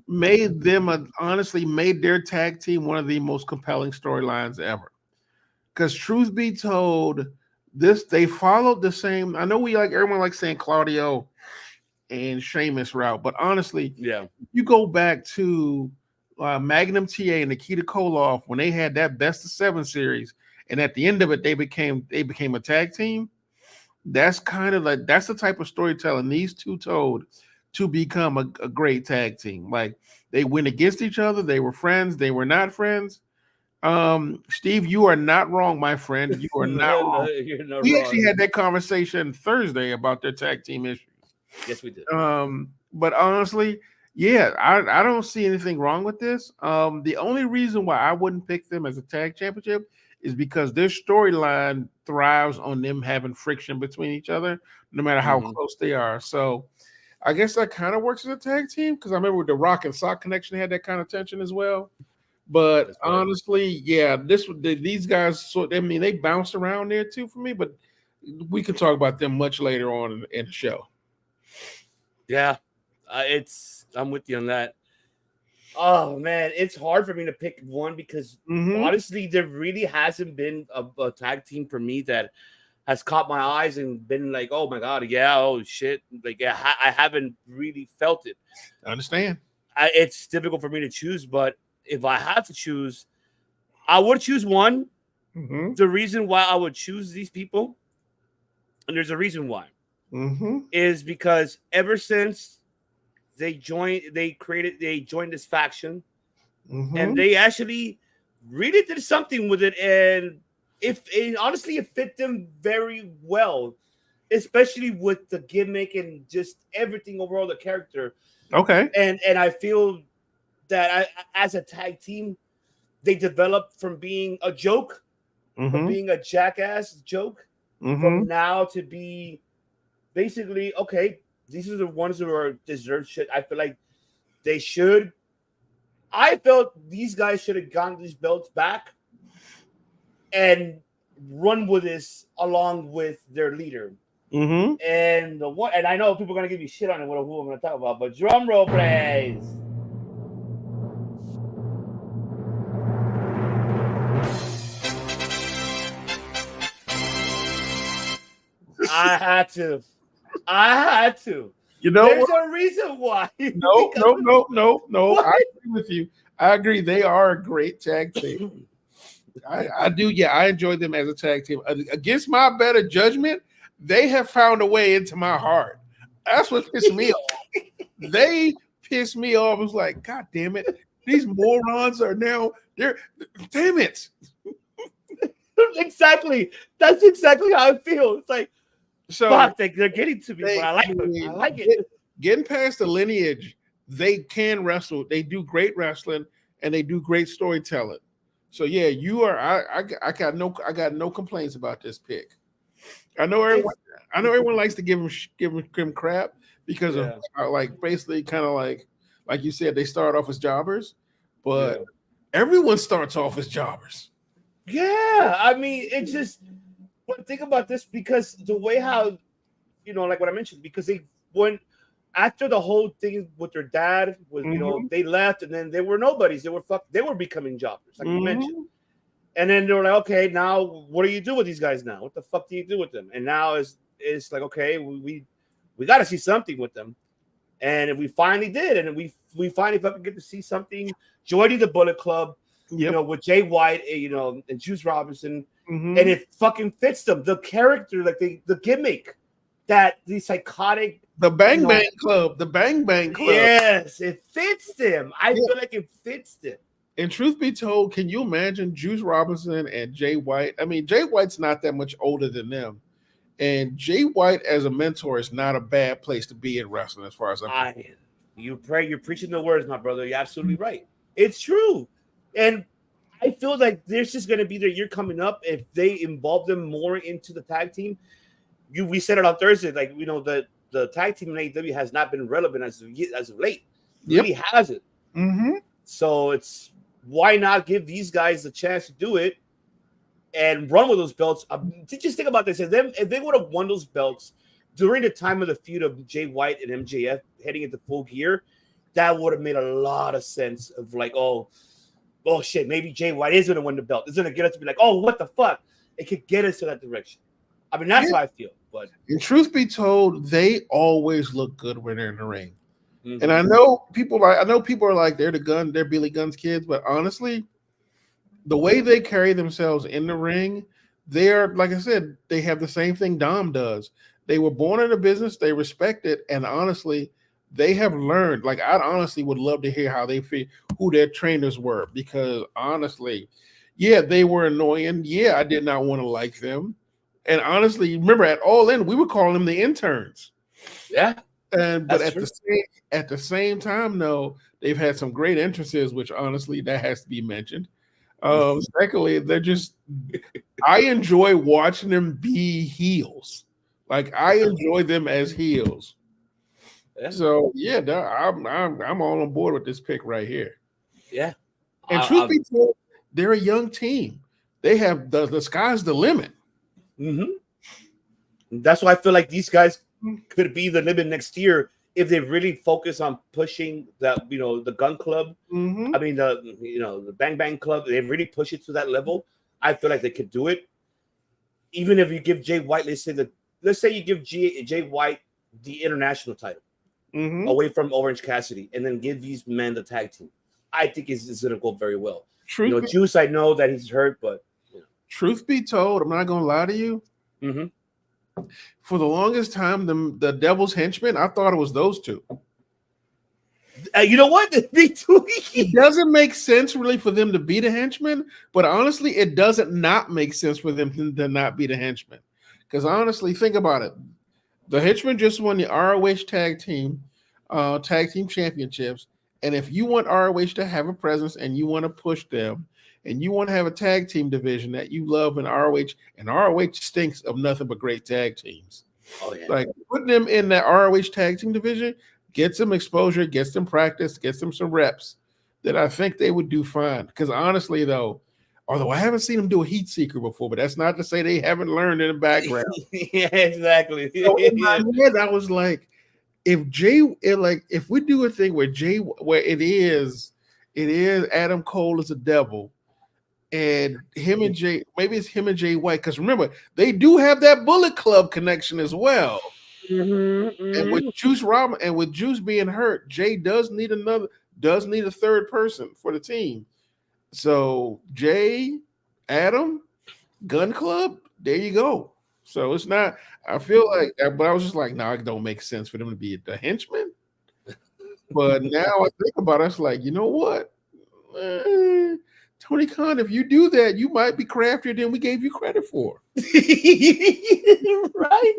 made them honestly made their tag team one of the most compelling storylines ever. Because truth be told, they followed the same. I know everyone likes saying Claudio and Sheamus route, but honestly, you go back to Magnum TA and Nikita Koloff when they had that Best of 7 series, and at the end of it, they became a tag team. That's kind of like that's the type of storytelling these two told to become a great tag team. Like they went against each other, they were friends, they were not friends. Steve, you are not wrong, my friend. You are not wrong. You're not we wrong. Actually had that conversation Thursday about their tag team issues. Yes, we did. But honestly, yeah, I don't see anything wrong with this. The only reason why I wouldn't pick them as a tag championship is because their storyline thrives on them having friction between each other, no matter how close they are. So I guess that kind of works as a tag team because I remember with the Rock and Sock connection had that kind of tension as well. But honestly, yeah, these guys, they bounced around there too for me, but we can talk about them much later on in the show. Yeah, I'm with you on that. Oh man, it's hard for me to pick one because honestly, there really hasn't been a tag team for me that has caught my eyes and been like, oh my god, oh shit, like I haven't really felt it. I understand. It's difficult for me to choose, but if I had to choose, I would choose one. The reason why I would choose these people, and there's a reason why, is because ever since they joined this faction, and they actually really did something with it, and honestly it fit them very well, especially with the gimmick and just everything overall, the character. Okay, and I feel that as a tag team, they developed from being a joke, from being a jackass joke, from now to be basically okay. These are the ones who are deserve shit. I feel like they should. I felt these guys should have gotten these belts back and run with this along with their leader. And and I know people are gonna give me shit on it. Who I'm gonna talk about, but drum roll, please. I had to. You know There's what? a reason why. No, Because- no. What? I agree with you. I agree. They are a great tag team. I do. Yeah, I enjoy them as a tag team. Against my better judgment, they have found a way into my heart. That's what pissed me off. They pissed me off. It was like, God damn it. These morons are now they're damn it. Exactly. That's exactly how I feel. It's like, So fuck, they're getting to me, they- but I like it. mean, I like it. Getting past the lineage, they can wrestle. They do great wrestling and they do great storytelling. So yeah, you are. I got no complaints about this pick. I know everyone likes to give him crap because of like basically kind of like you said they start off as jobbers, but everyone starts off as jobbers. Yeah, I mean, it's just. But think about this because the way how, like what I mentioned, because they went after the whole thing with their dad was, they left and then they were nobodies. They were becoming jobbers, like you mentioned. And then they were like, okay, now what do you do with these guys now? What the fuck do you do with them? And now it's like, okay, we got to see something with them. And we finally did, and we finally fucking get to see something. Joining the Bullet Club, with Jay White, and Juice Robinson, and it fucking fits them. The character, like the gimmick, that the psychotic, the Bang Bang Club. Yes, it fits them. I feel like it fits them. And truth be told, can you imagine Juice Robinson and Jay White? I mean, Jay White's not that much older than them. And Jay White as a mentor is not a bad place to be in wrestling, as far as I'm concerned. You're preaching the words, my brother. You're absolutely right. It's true. And I feel like there's just going to be their year coming up if they involve them more into the tag team. We said it on Thursday, like, the tag team in AEW has not been relevant as of late. It really hasn't. So it's, why not give these guys a chance to do it and run with those belts? Just think about this. If they would have won those belts during the time of the feud of Jay White and MJF heading into Full Gear, that would have made a lot of sense of like, oh shit, maybe Jay White is going to win the belt. It's going to get us to be like, oh, what the fuck? It could get us to that direction. I mean, that's how I feel. But and truth be told, they always look good when they're in the ring. And I know people are like they're Billy Gunn's kids, but honestly, the way they carry themselves in the ring, they're, like I said, they have the same thing Dom does. They were born in the business, they respect it, and honestly, they have learned. Like, I honestly would love to hear how they feel, who their trainers were, because honestly, they were annoying. I did not want to like them. And honestly, remember at All In, we would call them the interns. Yeah. But at the same time, though, they've had some great entrances, which honestly, that has to be mentioned. Secondly, they're just, I enjoy watching them be heels. Like, I enjoy them as heels. Yeah. So I'm all on board with this pick right here. Yeah. And truth be told, they're a young team. They have the sky's the limit. That's why I feel like these guys could be the limit next year if they really focus on pushing that, the Gun Club. I mean, the Bang Bang Club. They really push it to that level. I feel like they could do it. Even if you give Jay White, let's say you give Jay White the international title away from Orange Cassidy, and then give these men the tag team. I think it's going to go very well. Juice, I know that he's hurt, but truth be told, I'm not going to lie to you. For the longest time, the Devil's Henchmen, I thought it was those two. You know what? Me too. It doesn't make sense really for them to be the henchmen, but honestly, it doesn't not make sense for them to not be the henchmen. Because honestly, think about it. The henchmen just won the ROH tag team championships. And if you want ROH to have a presence and you want to push them, and you want to have a tag team division that you love in ROH, and ROH stinks of nothing but great tag teams. Oh, yeah. Like, putting them in that ROH tag team division gets them exposure, gets them practice, gets them some reps that I think they would do fine. Because honestly, though, although I haven't seen them do a heat seeker before, but that's not to say they haven't learned in the background. Yeah, exactly. So in my head, I was like, if we do a thing where it is Adam Cole as a devil, and him and Jay, maybe it's him and Jay White, because remember, they do have that Bullet Club connection as well. And with Juice being hurt, Jay does need a third person for the team. So Jay, Adam, Gun Club, there you go. So it's not. I feel like, but I was just like, no, it don't make sense for them to be the henchmen. But now I think about it, it's like, you know what, Tony Khan, if you do that, you might be craftier than we gave you credit for. Right?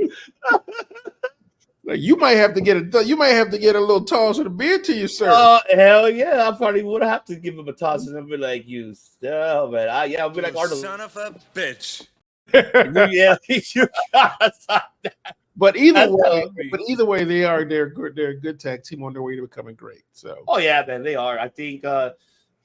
Like you might have to get a little toss of the beer to you, sir. Oh hell yeah! I probably would have to give him a toss and be like, "You still, man." I'll be like, "Son of a bitch." Yeah, you gotta stop that. But either way, they're a good tag team on their way to becoming great. So, oh yeah, man, they are. I think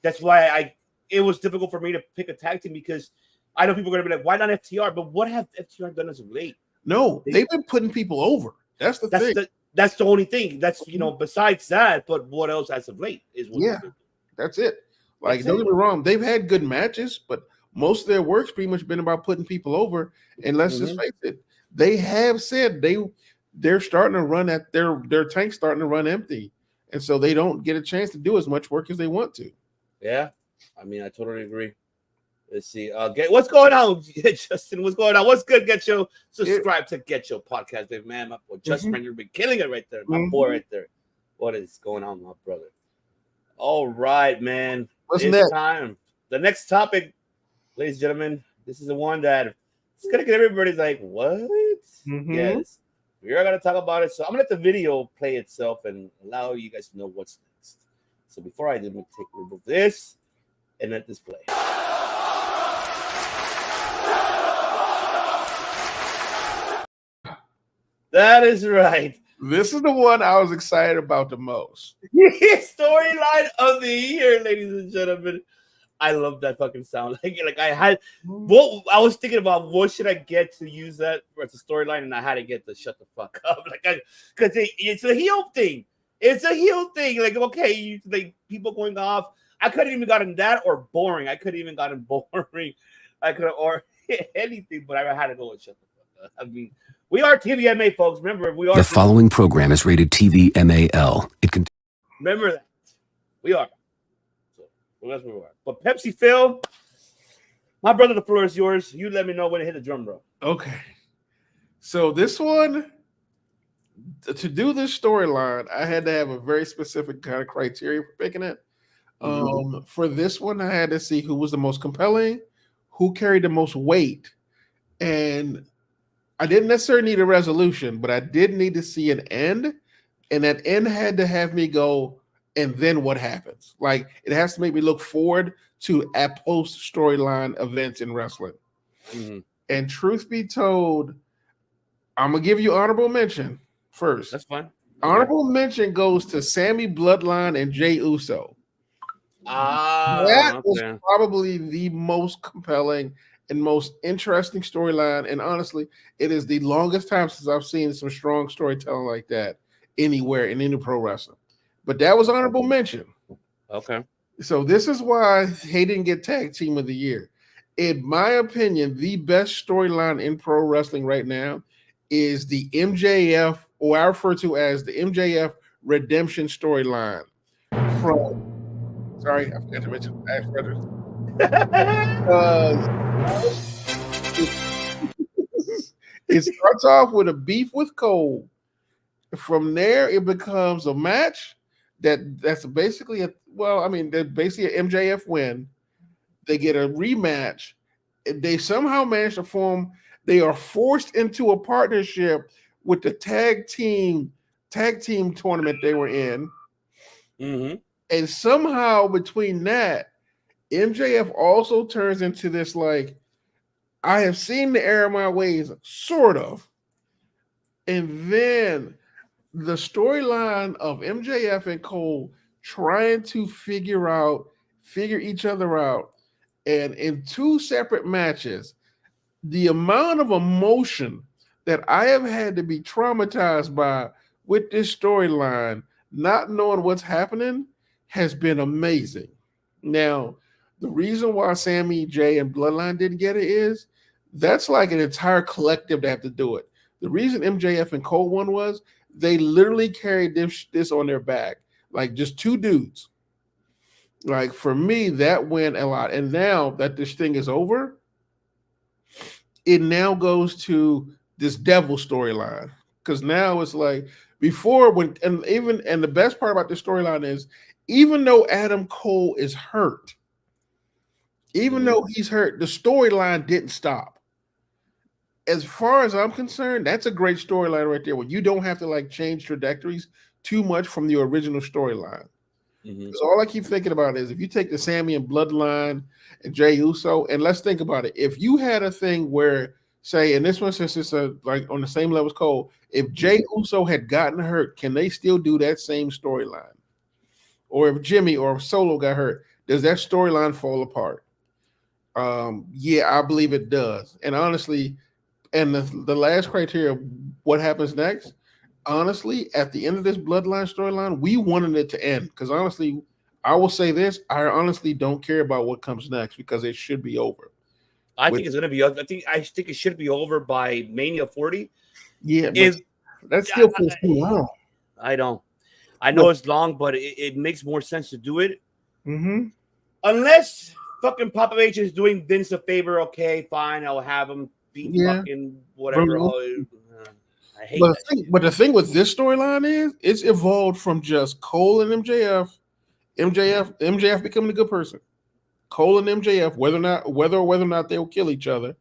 that's why it was difficult for me to pick a tag team because I know people are gonna be like, "Why not FTR?" But what have FTR done as of late? No, they've been putting people over. That's the thing. That's the only thing. That's besides that, but what else as of late is what that's it. Like, don't get me wrong, they've had good matches, but most of their work's pretty much been about putting people over. And let's just face it, they have said they're starting to run at their tank's starting to run empty. And so they don't get a chance to do as much work as they want to. Yeah. I mean, I totally agree. Let's see. What's going on, Justin? What's going on? What's good? Subscribe to Get Your Podcast, baby, man. My boy Justin, man, you've been killing it right there. My boy right there. What is going on, my brother? All right, man. What's next? Time. The next topic, ladies and gentlemen, this is the one that it's gonna get everybody's like, what? Yes. We are gonna talk about it. So I'm gonna let the video play itself and allow you guys to know what's next. So before I do, I'm gonna remove this and let this play. That is right. This is the one I was excited about the most. Storyline of the year, ladies and gentlemen. I love that fucking sound. Like I was thinking about what should I get to use that as a storyline, and I had to get the shut the fuck up. Because it's a heel thing. It's a heel thing. Like, okay, people going off. I couldn't even gotten that or boring. I couldn't even gotten boring. I could have or anything, but I had to go and shut the fuck up. I mean, we are TVMA, folks. Remember, we are. The following program is rated TVMAL. Remember that. We are. So, well, that's where we are. But Pepsi Phil, my brother, the floor is yours. You let me know when to hit the drum, bro. Okay. So this one, to do this storyline, I had to have a very specific kind of criteria for picking it. For this one, I had to see who was the most compelling, who carried the most weight, and I didn't necessarily need a resolution, but I did need to see an end, and that end had to have me go, and then what happens? Like, it has to make me look forward to a post-storyline events in wrestling. And truth be told, I'm going to give you honorable mention first. That's fine. Honorable mention goes to Sammy Bloodline and Jey Uso. That was probably the most compelling and most interesting storyline. And honestly, it is the longest time since I've seen some strong storytelling like that anywhere in any pro wrestling. But that was honorable mention. Okay. So this is why he didn't get tag team of the year. In my opinion, the best storyline in pro wrestling right now is the MJF, or I refer to as the MJF redemption storyline from. Sorry, I forgot to mention Ash Brothers. It starts off with a beef with Cole. From there, it becomes a match that's basically they're basically an MJF win. They get a rematch. They somehow manage to form. They are forced into a partnership with the tag team tournament they were in. And somehow between that, MJF also turns into this, like, I have seen the error of my ways, sort of. And then the storyline of MJF and Cole trying to figure each other out. And in two separate matches, the amount of emotion that I have had to be traumatized by with this storyline, not knowing what's happening, has been amazing. Now, the reason why Sammy, Jay, and Bloodline didn't get it is that's like an entire collective to have to do it. The reason MJF and Cole won was they literally carried this on their back, like just two dudes. Like for me, that went a lot. And now that this thing is over, it now goes to this devil storyline. Because now it's like before and the best part about this storyline is even though Adam Cole is hurt, even though he's hurt, the storyline didn't stop. As far as I'm concerned, that's a great storyline right there where you don't have to like change trajectories too much from the original storyline. So all I keep thinking about is if you take the Sami and Bloodline and Jey Uso, and let's think about it. If you had a thing where, say, in this one, since it's like on the same level as Cole, if Jey Uso had gotten hurt, can they still do that same storyline? Or if Jimmy or if Solo got hurt, does that storyline fall apart? Yeah, I believe it does. And honestly, and the last criteria, what happens next? Honestly, at the end of this Bloodline storyline, we wanted it to end because honestly, I will say this: I honestly don't care about what comes next because it should be over. I think it's gonna be. I think it should be over by Mania 40. Yeah, but that still feels too long. I don't. I know it's long, but it makes more sense to do it. Unless fucking Papa H is doing Vince a favor, okay, fine, I'll have him beat fucking whatever. I hate that. But the thing with this storyline is it's evolved from just Cole and MJF becoming a good person. Cole and MJF, whether or not they will kill each other.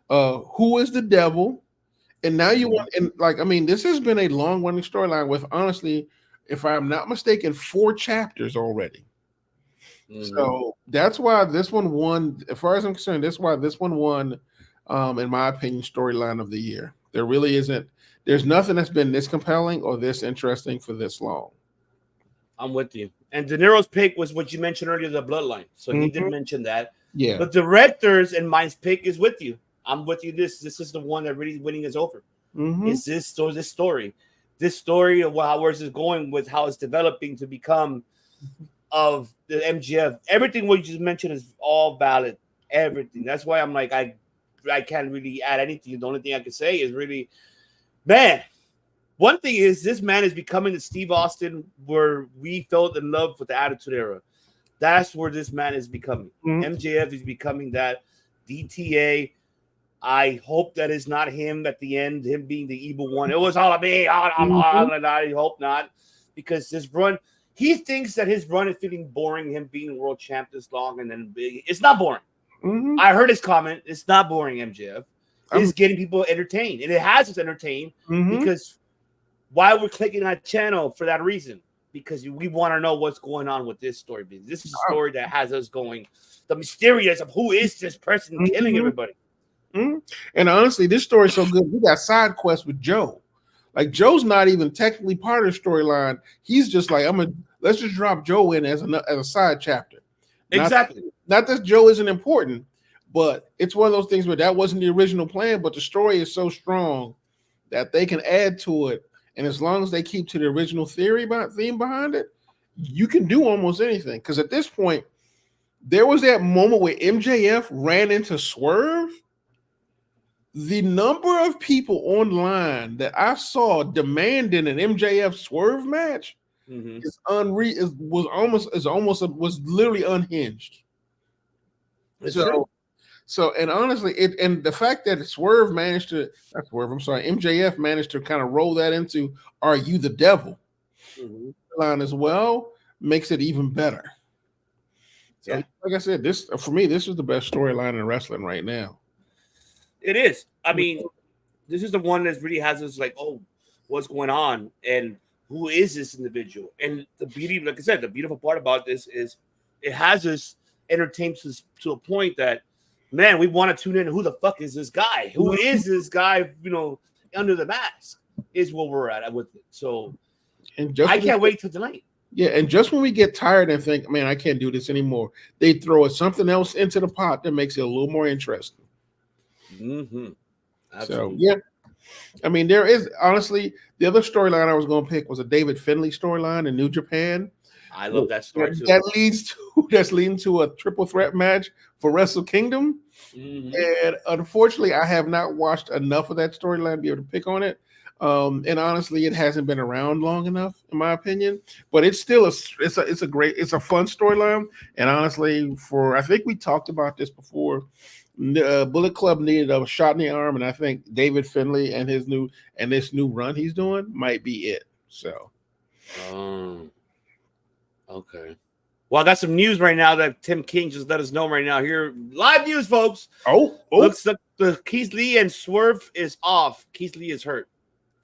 Who is the devil? And now you want, and like, I mean, this has been a long running storyline with, honestly, if I'm not mistaken, 4 chapters already. So that's why this one won. As far as I'm concerned, that's why this one won, in my opinion, storyline of the year. There really isn't. There's nothing that's been this compelling or this interesting for this long. I'm with you. And De Niro's pick was what you mentioned earlier, the Bloodline. So he did mention that. Yeah. The directors and mine's pick is with you. I'm with you. This is the one that really winning is over. Is this story of where is it going with how it's developing to become of the MGF? Everything what you just mentioned is all valid. Everything. That's why I'm like I can't really add anything. The only thing I can say is really, man. One thing is this man is becoming the Steve Austin where we felt in love with the Attitude Era. That's where this man is becoming. MJF is becoming that. DTA. I hope that is not him at the end, him being the evil one. It was all of me. I hope not. Because this run, he thinks that his run is feeling boring, him being world champ this long, and then it's not boring. I heard his comment. It's not boring, MJF. It's getting people entertained. And it has us entertained because why we're clicking that channel for that reason. Because we want to know what's going on with this story. This is a story that has us going. The mysterious of who is this person killing everybody. And honestly, this story is so good. We got side quests with Joe. Like Joe's not even technically part of the storyline. He's just like, let's just drop Joe in as a side chapter. Exactly. Not that Joe isn't important, but it's one of those things where that wasn't the original plan, but the story is so strong that they can add to it. And as long as they keep to the original theme behind it, you can do almost anything. Because at this point, there was that moment where MJF ran into Swerve. The number of people online that I saw demanding an MJF Swerve match is unreal. Was literally unhinged. So, and honestly, and the fact that MJF managed to kind of roll that into "Are you the devil?" line as well makes it even better. So, like I said, this for me, this is the best storyline in wrestling right now. It is. I mean, this is the one that really has us like, oh, what's going on? And who is this individual? And the beauty, like I said, the beautiful part about this is it has us entertained to a point that, man, we want to tune in. Who the fuck is this guy? Who is this guy, under the mask is where we're at with it. So I can't wait till tonight. Yeah, and just when we get tired and think, man, I can't do this anymore, they throw something else into the pot that makes it a little more interesting. So yeah, I mean, there is honestly the other storyline I was going to pick was a David Finlay storyline in New Japan. I love that story too. That's leading to a triple threat match for Wrestle Kingdom. And unfortunately, I have not watched enough of that storyline to be able to pick on it. And honestly, it hasn't been around long enough, in my opinion. But it's still a fun storyline. And honestly, I think we talked about this before. Bullet Club needed a shot in the arm, and I think David Finlay and this new run he's doing might be it. So, okay. Well, I got some news right now that Tim King just let us know right now. Here, live news, folks. Looks like the Keith Lee and Swerve is off. Keith Lee is hurt.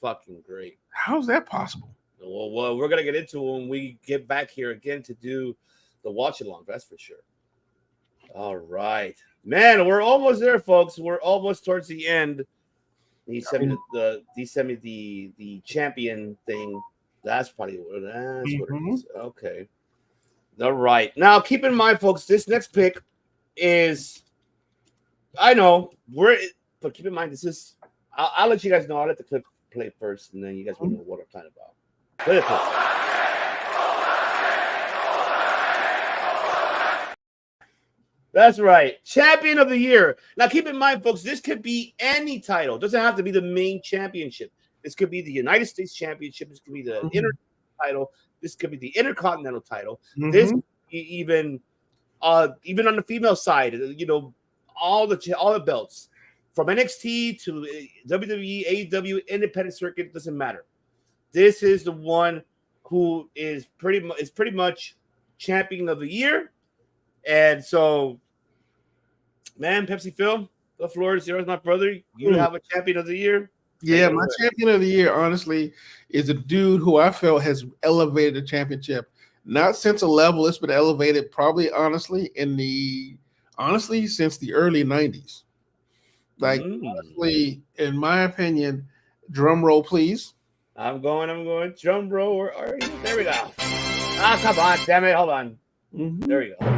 Fucking great. How's that possible? Well, we're gonna get into it when we get back here again to do the watch along. That's for sure. All right, man. We're almost there, folks. We're almost towards the end. He sent me the champion thing. That's probably what it is. Okay. All right. Now, keep in mind, folks, this next pick is, but keep in mind, this is, I'll let you guys know. I'll let the clip play first, and then you guys will know what I'm talking about. Play the clip. That's right. Champion of the year. Now, keep in mind, folks, this could be any title. It doesn't have to be the main championship. This could be the United States Championship. This could be the International title. This could be the Intercontinental title. This could be even on the female side, all the belts from NXT to WWE, AEW, independent circuit, doesn't matter. This is the one who is pretty much champion of the year. And so, man, Pepsi Phil, the floor is yours, my brother. You have a champion of the year. Yeah, my champion of the year, honestly, is a dude who I felt has elevated the championship. Not since a level it's been elevated, probably honestly since the early 90s. Like, honestly, in my opinion, drum roll, please. I'm going. Drum roll. Where are you? There we go. Come on, damn it. Hold on. There we go.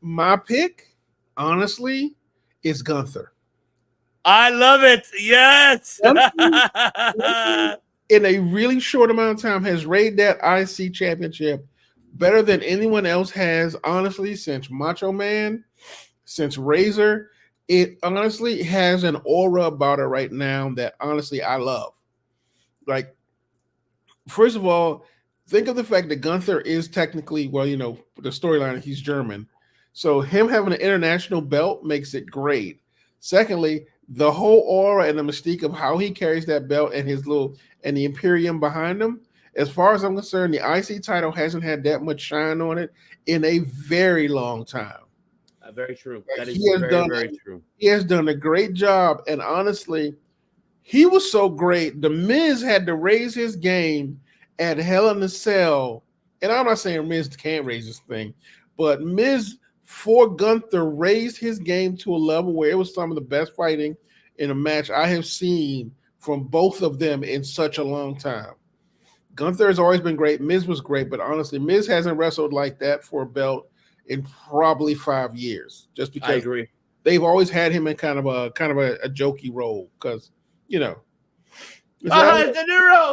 My pick, honestly, is Gunther. I love it. Yes. In a really short amount of time, has raided that IC championship better than anyone else has, honestly, since Macho Man, since Razor. It honestly has an aura about it right now that honestly I love. Like, first of all, think of the fact that Gunther is technically, the storyline, he's German. So him having an international belt makes it great. Secondly, the whole aura and the mystique of how he carries that belt and and the Imperium behind him. As far as I'm concerned, the IC title hasn't had that much shine on it in a very long time. Very true. That is very true. He has done a great job. And honestly, he was so great. The Miz had to raise his game at Hell in a Cell. And I'm not saying Miz can't raise his thing, but Miz for Gunther raised his game to a level where it was some of the best fighting in a match I have seen from both of them in such a long time. Gunther has always been great. Miz was great, but honestly, Miz hasn't wrestled like that for a belt in probably 5 years. Just because I agree. They've always had him in kind of a jokey role because De Niro,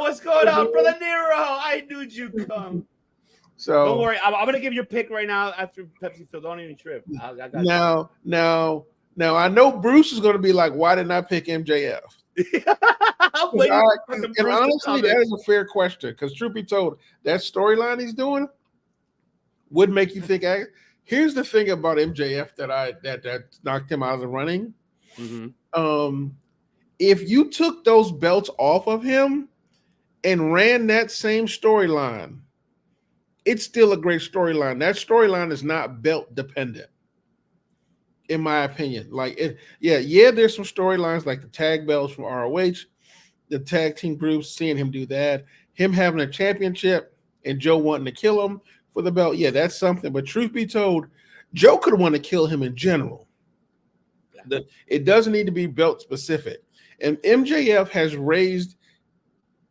what's going on, brother Nero? I knew you'd come. So don't worry, I'm gonna give your pick right now after Pepsi Phil. Don't even trip. I got now I know Bruce is gonna be like, why didn't I pick MJF? And honestly, that is a fair question because truth be told, that storyline he's doing would make you think. Here's the thing about MJF that knocked him out of the running. If you took those belts off of him and ran that same storyline, it's still a great storyline. That storyline is not belt dependent, in my opinion. There's some storylines like the tag belts from ROH, the tag team groups, seeing him do that, him having a championship and Joe wanting to kill him for the belt. Yeah, that's something. But truth be told, Joe could want to kill him in general. It doesn't need to be belt specific. And MJF has raised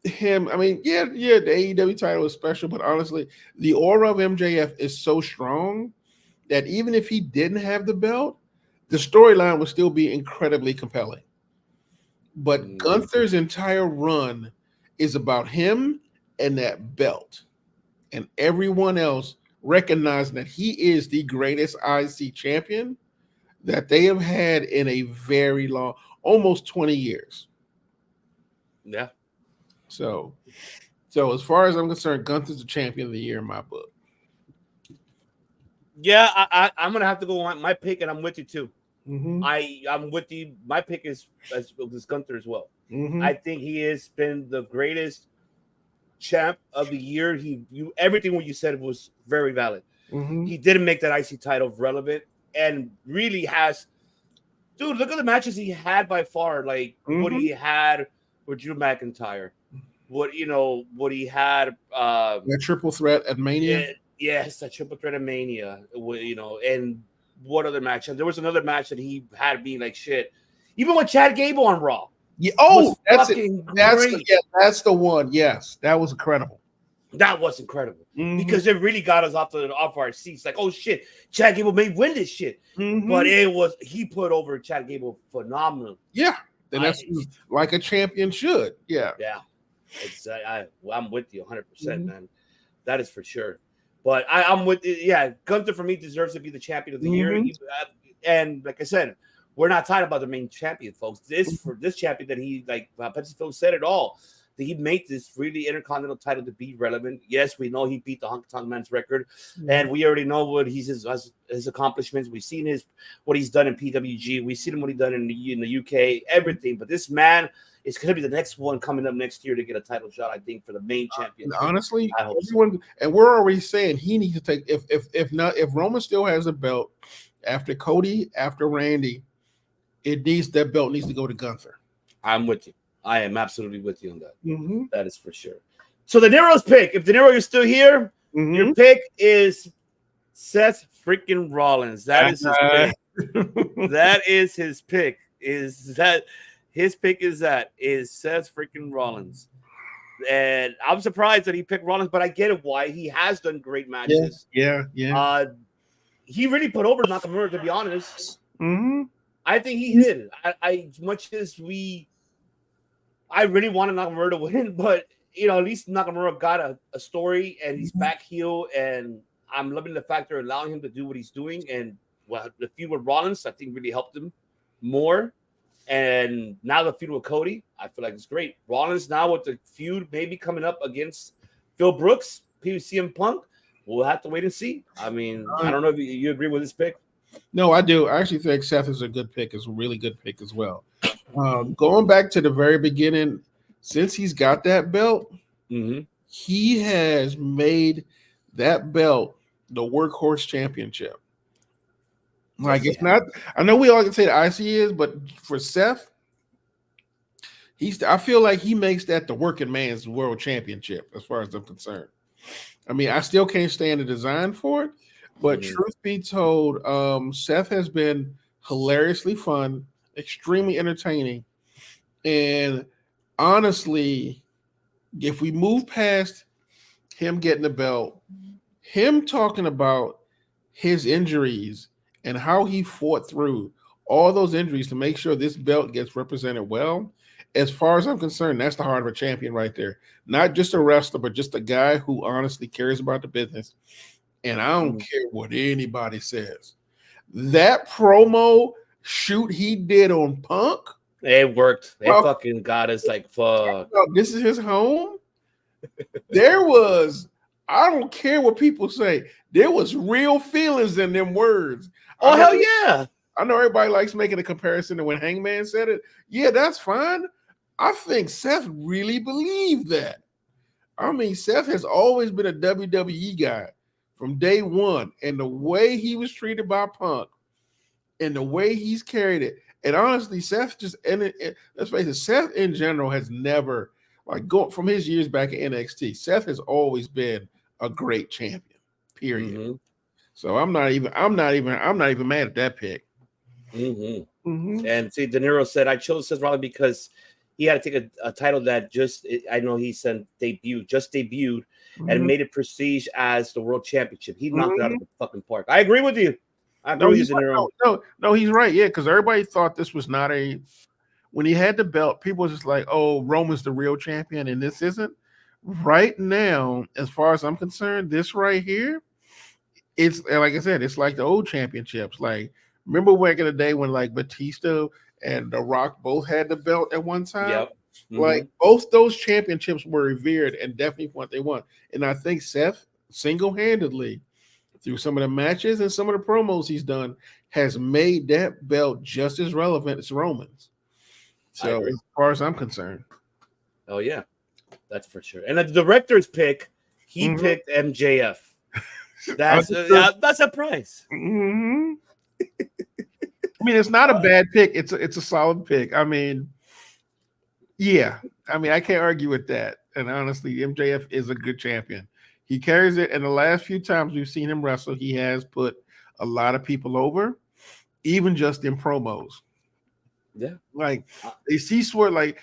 him. I mean, the AEW title is special, but honestly, the aura of MJF is so strong that even if he didn't have the belt, the storyline would still be incredibly compelling. But Gunther's entire run is about him and that belt, and everyone else recognizing that he is the greatest IC champion that they have had in a very long, almost 20 years. Yeah. So as far as I'm concerned, Gunther's the champion of the year in my book. Yeah, I'm gonna have to go on my pick, and I'm with you too. Mm-hmm. I'm with you. My pick is Gunther as well. Mm-hmm. I think he has been the greatest champ of the year. Everything what you said was very valid. Mm-hmm. He didn't make that IC title relevant, and really has. Dude, look at the matches he had by far. Like what he had with Drew McIntyre, what he had. That triple threat at Mania. Yes, that triple threat of Mania. And what other match? And there was another match that he had being like shit. Even with Chad Gable on Raw. Yeah. Oh, that's it. Great. That's the one. Yes, that was incredible. That was incredible because it really got us off our seats. Like, oh shit, Chad Gable may win this shit, but he put over Chad Gable phenomenal. Yeah, and that's like a champion should. Yeah, yeah. I'm with you 100%, man. That is for sure. But I'm with Gunther for me deserves to be the champion of the year. And like I said, we're not talking about the main champion, folks. For this champion that he Pepsi Phil said it all. He made this really intercontinental title to be relevant. Yes, we know he beat the Honky Tonk Man's record, and we already know what his accomplishments. We've seen what he's done in PWG. We've seen what he's done in the UK, everything. But this man is going to be the next one coming up next year to get a title shot, I think, for the main champion. Honestly, everyone, and we're already saying he needs to take if Roman still has a belt after Cody, after Randy, that belt needs to go to Gunther. I'm with you. I am absolutely with you on that. That is for sure. So De Niro's pick, if De Niro is still here, your pick is Seth freaking Rollins. That is his pick. That is his pick. His pick is Seth freaking Rollins. And I'm surprised that he picked Rollins, but I get it why. He has done great matches. Yeah. He really put over Nakamura, to be honest. I think he did. As much as I really wanted Nakamura to win, but at least Nakamura got a story and he's back heel, and I'm loving the fact they're allowing him to do what he's doing. And the feud with Rollins, I think, really helped him more. And now the feud with Cody, I feel like it's great. Rollins now with the feud maybe coming up against Phil Brooks, CM Punk. We'll have to wait and see. I mean, I don't know if you agree with this pick. No, I do. I actually think Seth is a good pick. Is a really good pick as well. Going back to the very beginning, since he's got that belt, he has made that belt the workhorse championship. Like it's not. I know we all can say the IC is, but for Seth, I feel like he makes that the working man's world championship, as far as I'm concerned. I mean, I still can't stand the design for it, but truth be told, Seth has been hilariously fun, extremely entertaining, and honestly, if we move past him getting the belt, him talking about his injuries and how he fought through all those injuries to make sure this belt gets represented well, as far as I'm concerned, that's the heart of a champion right there. Not just a wrestler, but just a guy who honestly cares about the business. And I don't care what anybody says. That promo shoot he did on Punk, it worked. They fucking got us like, fuck. This is his home. I don't care what people say. There was real feelings in them words. Oh, hell yeah. I know everybody likes making a comparison to when Hangman said it. Yeah, that's fine. I think Seth really believed that. I mean, Seth has always been a WWE guy from day one, and the way he was treated by Punk and the way he's carried it. And honestly, Seth let's face it, Seth in general has never, going from his years back at NXT, Seth has always been a great champion, period. So I'm not even mad at that pick. And see, De Niro said, I chose Seth Rollins because he had to take a title that I know he said debuted and made it prestige as the world championship. He knocked it out of the fucking park. I agree with you. I agree with you, De Niro. No, he's right. Yeah, because everybody thought this was not when he had the belt, people were just like, "Oh, Roman's the real champion," and this isn't. Right now, as far as I'm concerned, this right here, it's like I said, it's like the old championships. Like, remember back in the day when like Batista and The Rock both had the belt at one time? Yep. Like both those championships were revered and definitely what they want. And I think Seth single-handedly, through some of the matches and some of the promos he's done, has made that belt just as relevant as Roman's. So as far as I'm concerned. Oh yeah, that's for sure. And the director's pick, he picked MJF. That's a prize. I mean, it's not a bad pick. It's a solid pick. I mean, yeah. I mean, I can't argue with that. And honestly, MJF is a good champion. He carries it. And the last few times we've seen him wrestle, he has put a lot of people over, even just in promos. Yeah. Like they see Swerve, like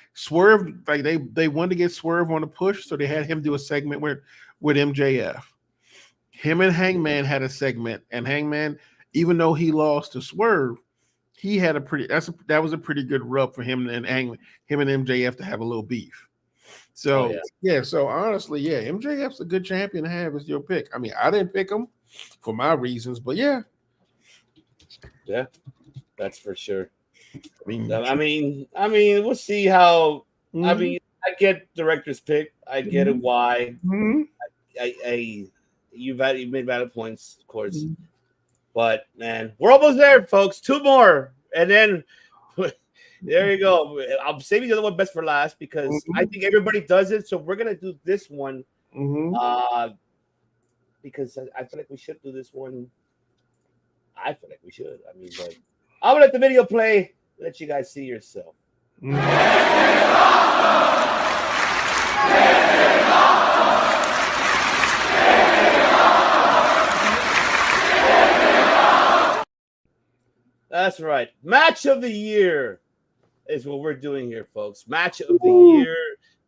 they wanted to get Swerve on a push, so they had him do a segment with MJF. Him and Hangman had a segment, and Hangman, even though he lost to Swerve, he had that was a pretty good rub for him and MJF to have a little beef. So so honestly, MJF's a good champion to have as your pick. I mean, I didn't pick him for my reasons, but yeah, that's for sure. I mean, we'll see how. I mean, I get director's pick. I get it. Why? You made valid points, of course. But man, we're almost there, folks. 2 more, and then there you go. I'm saving the other one best for last because I think everybody does it. So we're gonna do this one because I feel like we should do this one. I feel like we should. I mean, but I'm gonna let the video play. Let you guys see yourself. That's right. Match of the year is what we're doing here, folks. Match of the year.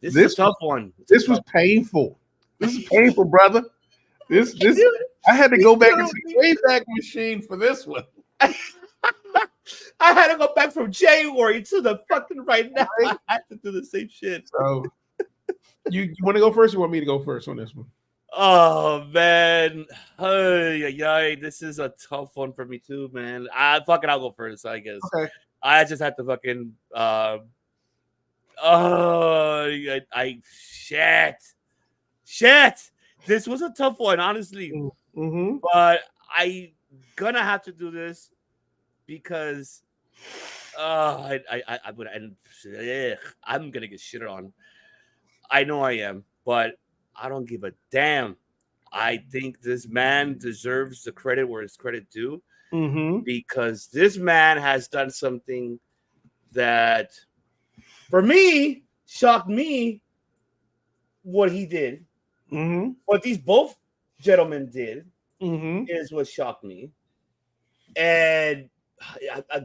This is a tough one. This was painful. This is painful, brother. This I had to go back into the Wayback Machine for this one. I had to go back from January to the fucking right now. I had to do the same shit. So you want to go first or you want me to go first on this one? Oh man. This is a tough one for me too, man. I'll go first, I guess. Okay. I just have to fucking shit. This was a tough one, honestly. But I gonna have to do this because I'm gonna get shit on. I know I am, but I don't give a damn. I think this man deserves the credit where his credit due, because this man has done something that, for me, shocked me. What he did, what these both gentlemen did, is what shocked me. And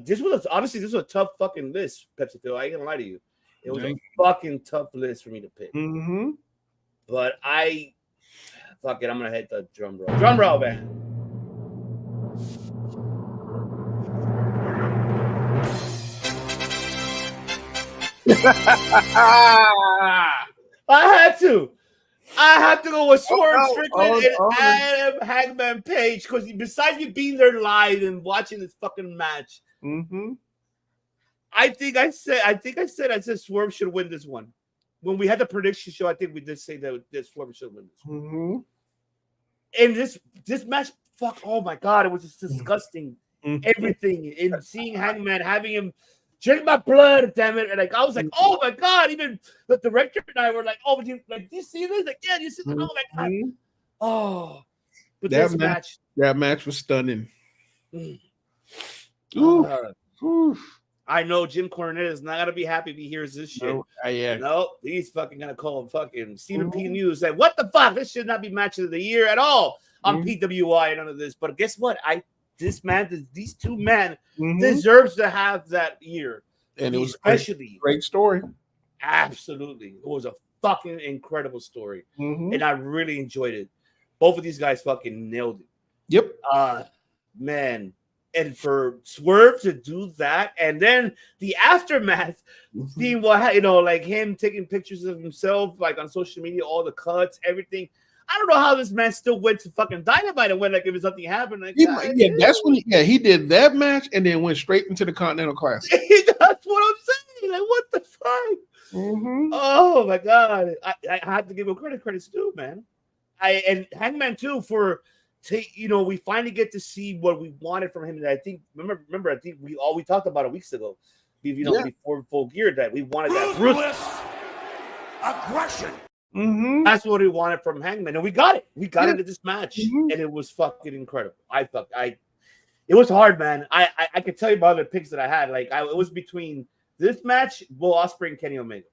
this was a tough fucking list, Pepsi Phil. I ain't gonna lie to you. It was a fucking tough list for me to pick. But I'm gonna hit the drum roll. Drum roll, man. I had to go with Swerve Strickland and Adam Hangman Page, because besides me being there live and watching this fucking match, I said Swerve should win this one. When we had the prediction show, I think we did say that Swerve should win this one. And this match, oh my god, it was just disgusting. Everything, and seeing Hangman, having him drink my blood, damn it. And like I was like, oh my god, even the director and I were like, oh, do you see this? Like, yeah, you see this? Oh my god. Oh, but that match was stunning. I know Jim Cornette is not gonna be happy if he hears this shit. No, he's fucking gonna call him fucking Stephen P. News. Like, what the fuck? This should not be match of the year at all on PWI and none of this. But guess what? These two men deserves to have that year. And it was especially great story. Absolutely. It was a fucking incredible story. And I really enjoyed it. Both of these guys fucking nailed it. Yep. Man, And for Swerve to do that, and then the aftermath, seeing what like him taking pictures of himself, like on social media, all the cuts, everything. I don't know how this man still went to fucking Dynamite and went like if something happened. Like, that's when he did that match and then went straight into the Continental Classic. That's what I'm saying. Like, what the fuck? Mm-hmm. Oh my god! I have to give him credit's due, man. And Hangman too for. We finally get to see what we wanted from him. And I think, remember, I think we talked about it weeks ago. Before Full Gear, that we wanted that ruthless aggression. Mm-hmm. That's what we wanted from Hangman, and we got it. We got it in this match, and it was fucking incredible. It was hard, man. I could tell you about other picks that I had. Like it was between this match, Will Ospreay and Kenny Omega.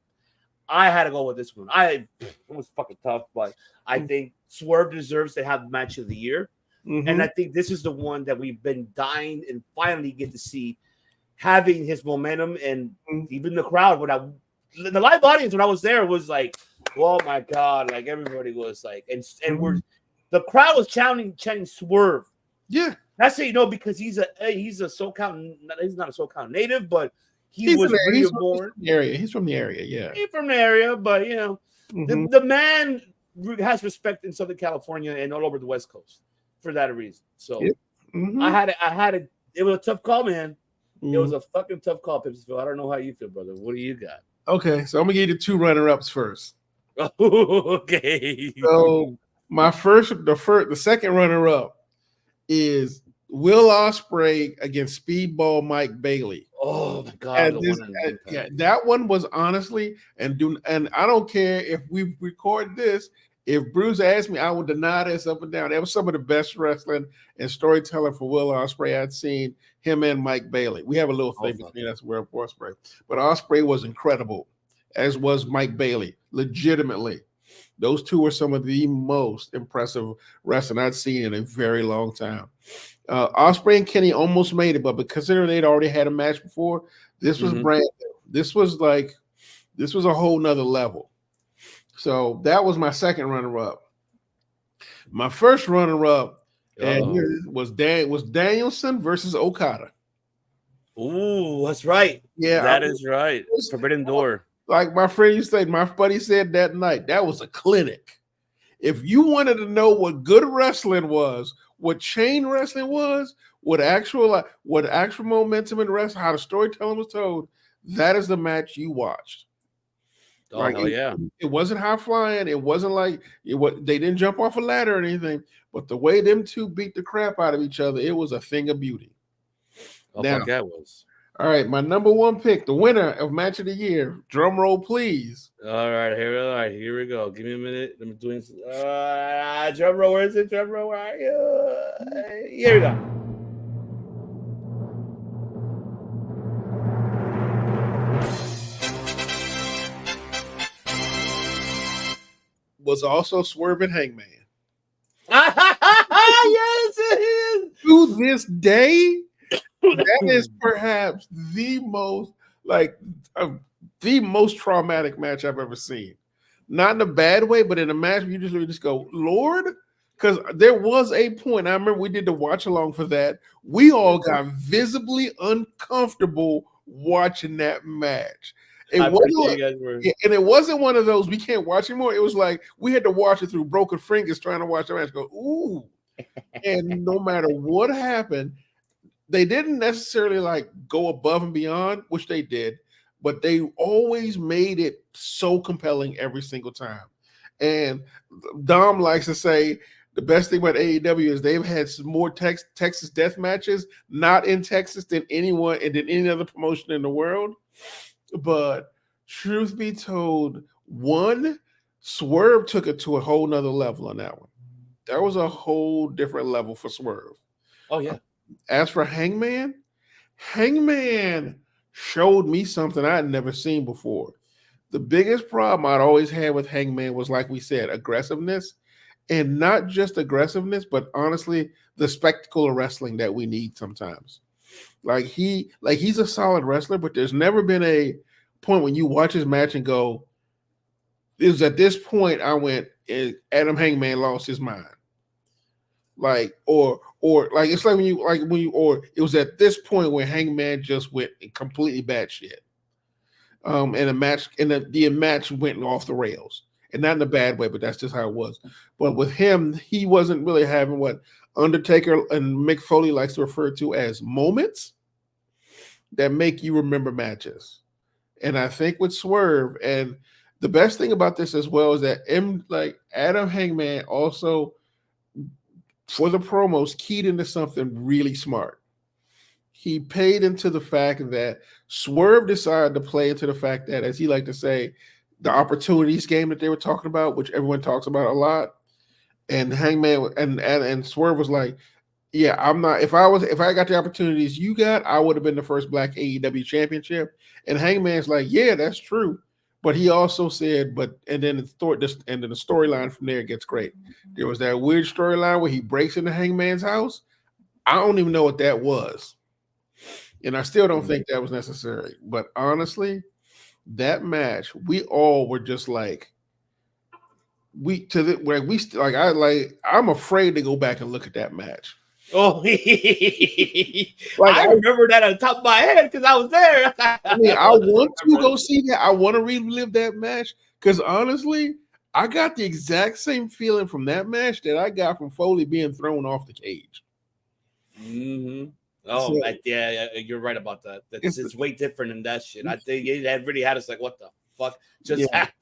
I had to go with this one. It was fucking tough, but I think Swerve deserves to have the match of the year. Mm-hmm. And I think this is the one that we've been dying and finally get to see having his momentum. And even the crowd, the live audience, when I was there, was like, oh my God. Like everybody was like, and the crowd was chanting Swerve. Yeah. That's how you know, because he's a SoCal, he's not a SoCal native, but he's from the area. He's from the area, yeah. He's from the area, but the man has respect in Southern California and all over the West Coast for that reason. So I had a it was a tough call, man. It was a fucking tough call, Pipsville. I don't know how you feel, brother. What do you got? Okay, so I'm gonna give you the 2 runner-ups first. Okay. So the second runner-up is Will Ospreay against Speedball Mike Bailey. Oh my God! That one was honestly, and I don't care if we record this. If Bruce asked me, I would deny this up and down. That was some of the best wrestling and storytelling for Will Ospreay I'd seen. Him and Mike Bailey. We have a little thing between us, Will Ospreay, but Ospreay was incredible, as was Mike Bailey. Legitimately, those two were some of the most impressive wrestling I'd seen in a very long time. Ospreay and Kenny almost made it, but considering they'd already had a match before, this was brand new. This was a whole nother level. So that was my second runner-up. My first runner-up was Danielson versus Okada. Ooh, that's right. Yeah, that is right. Forbidden Door. Like my friend used to say, my buddy said that night, that was a clinic. If you wanted to know what good wrestling was, what chain wrestling was, what actual momentum in wrestling, how the storytelling was told, that is the match you watched. Oh, hell yeah. It wasn't high flying. It wasn't like they didn't jump off a ladder or anything, but the way them two beat the crap out of each other, it was a thing of beauty. Oh, now, that was. All right, my number 1 pick, the winner of Match of the Year. Drum roll, please. All right, here we go. Give me a minute. Let me do this. Drum roll, where is it? Drum roll, where are you? Here we go. Was also Swerving Hangman. Yes, it is. To this day, that is perhaps the most traumatic match I've ever seen. Not in a bad way, but in a match where you just go, Lord, because there was a point. I remember we did the watch along for that. We all got visibly uncomfortable watching that match. And it wasn't one of those we can't watch anymore. It was like we had to watch it through broken fingers trying to watch the match. Go, ooh. And no matter what happened, they didn't necessarily like go above and beyond, which they did, but they always made it so compelling every single time. And Dom likes to say the best thing about AEW is they've had some more Texas death matches, not in Texas, than anyone and than any other promotion in the world. But truth be told, Swerve took it to a whole nother level on that one. That was a whole different level for Swerve. Oh, yeah. As for Hangman showed me something I had never seen before. The biggest problem I'd always had with Hangman was, like we said, aggressiveness. And not just aggressiveness, but honestly, the spectacle of wrestling that we need sometimes. He's a solid wrestler, but there's never been a point when you watch his match and go, it was at this point I went, Adam Hangman lost his mind. like or like it's like when you or it was at this point where Hangman just went completely batshit. And the match went off the rails, and not in a bad way, but that's just how it was. But with him, he wasn't really having what Undertaker and Mick Foley likes to refer to as moments that make you remember matches. And I think with Swerve, and the best thing about this as well is that Adam Hangman also for the promos keyed into something really smart. He paid into the fact that Swerve decided to play into the fact that, as he liked to say, the opportunities game that they were talking about, which everyone talks about a lot. And Hangman and Swerve was like, yeah, I'm not. If I got the opportunities you got, I would have been the first Black AEW championship. And Hangman's like, yeah, that's true. But he also said, and then the storyline from there gets great. There was that weird storyline where he breaks into Hangman's house. I don't even know what that was. And I still don't think that was necessary. But honestly, that match, we all were just like, I'm afraid to go back and look at that match. Oh, I remember that on the top of my head because I was there. I mean, I want to go see that. I want to relive that match because honestly, I got the exact same feeling from that match that I got from Foley being thrown off the cage. Mm-hmm. Oh, so, yeah, you're right about that. It's way different than that shit. I think it really had us like, what the fuck just happened?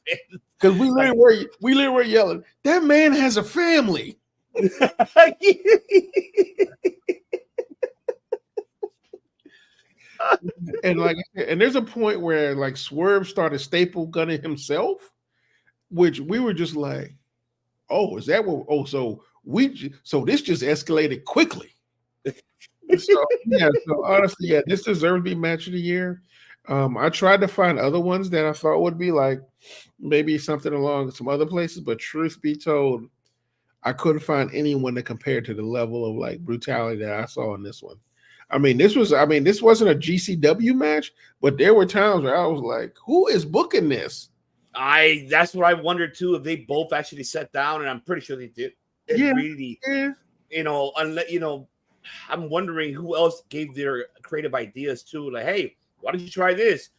Because we literally were yelling, that man has a family. and there's a point where like Swerve started staple gunning himself, which we were just like, oh, is that what? Oh, so this just escalated quickly. So honestly, this deserves to be match of the year. I tried to find other ones that I thought would be like maybe something along some other places, but truth be told, I couldn't find anyone that compared to the level of like brutality that I saw in this one. This wasn't a GCW match, but there were times where I was like, who is booking this? That's what I wondered too, if they both actually sat down, and I'm pretty sure they did. I'm wondering who else gave their creative ideas too. Like, hey, why did you try this?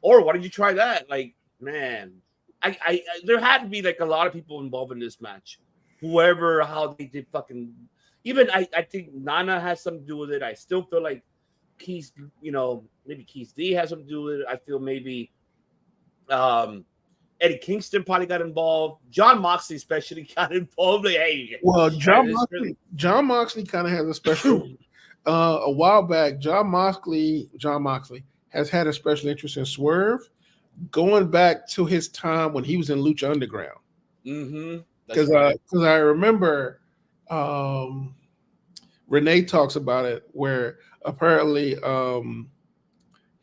Or why did you try that? Like, man, I there had to be like a lot of people involved in this match. Whoever, how they did fucking, even I think Nana has something to do with it. I still feel like Keith, maybe Keith D has something to do with it. I feel maybe Eddie Kingston probably got involved. John Moxley especially got involved. Like, hey, well, John Moxley kind of has a special. A while back, John Moxley has had a special interest in Swerve, going back to his time when he was in Lucha Underground. Mm-hmm. Because I remember Renee talks about it, where apparently him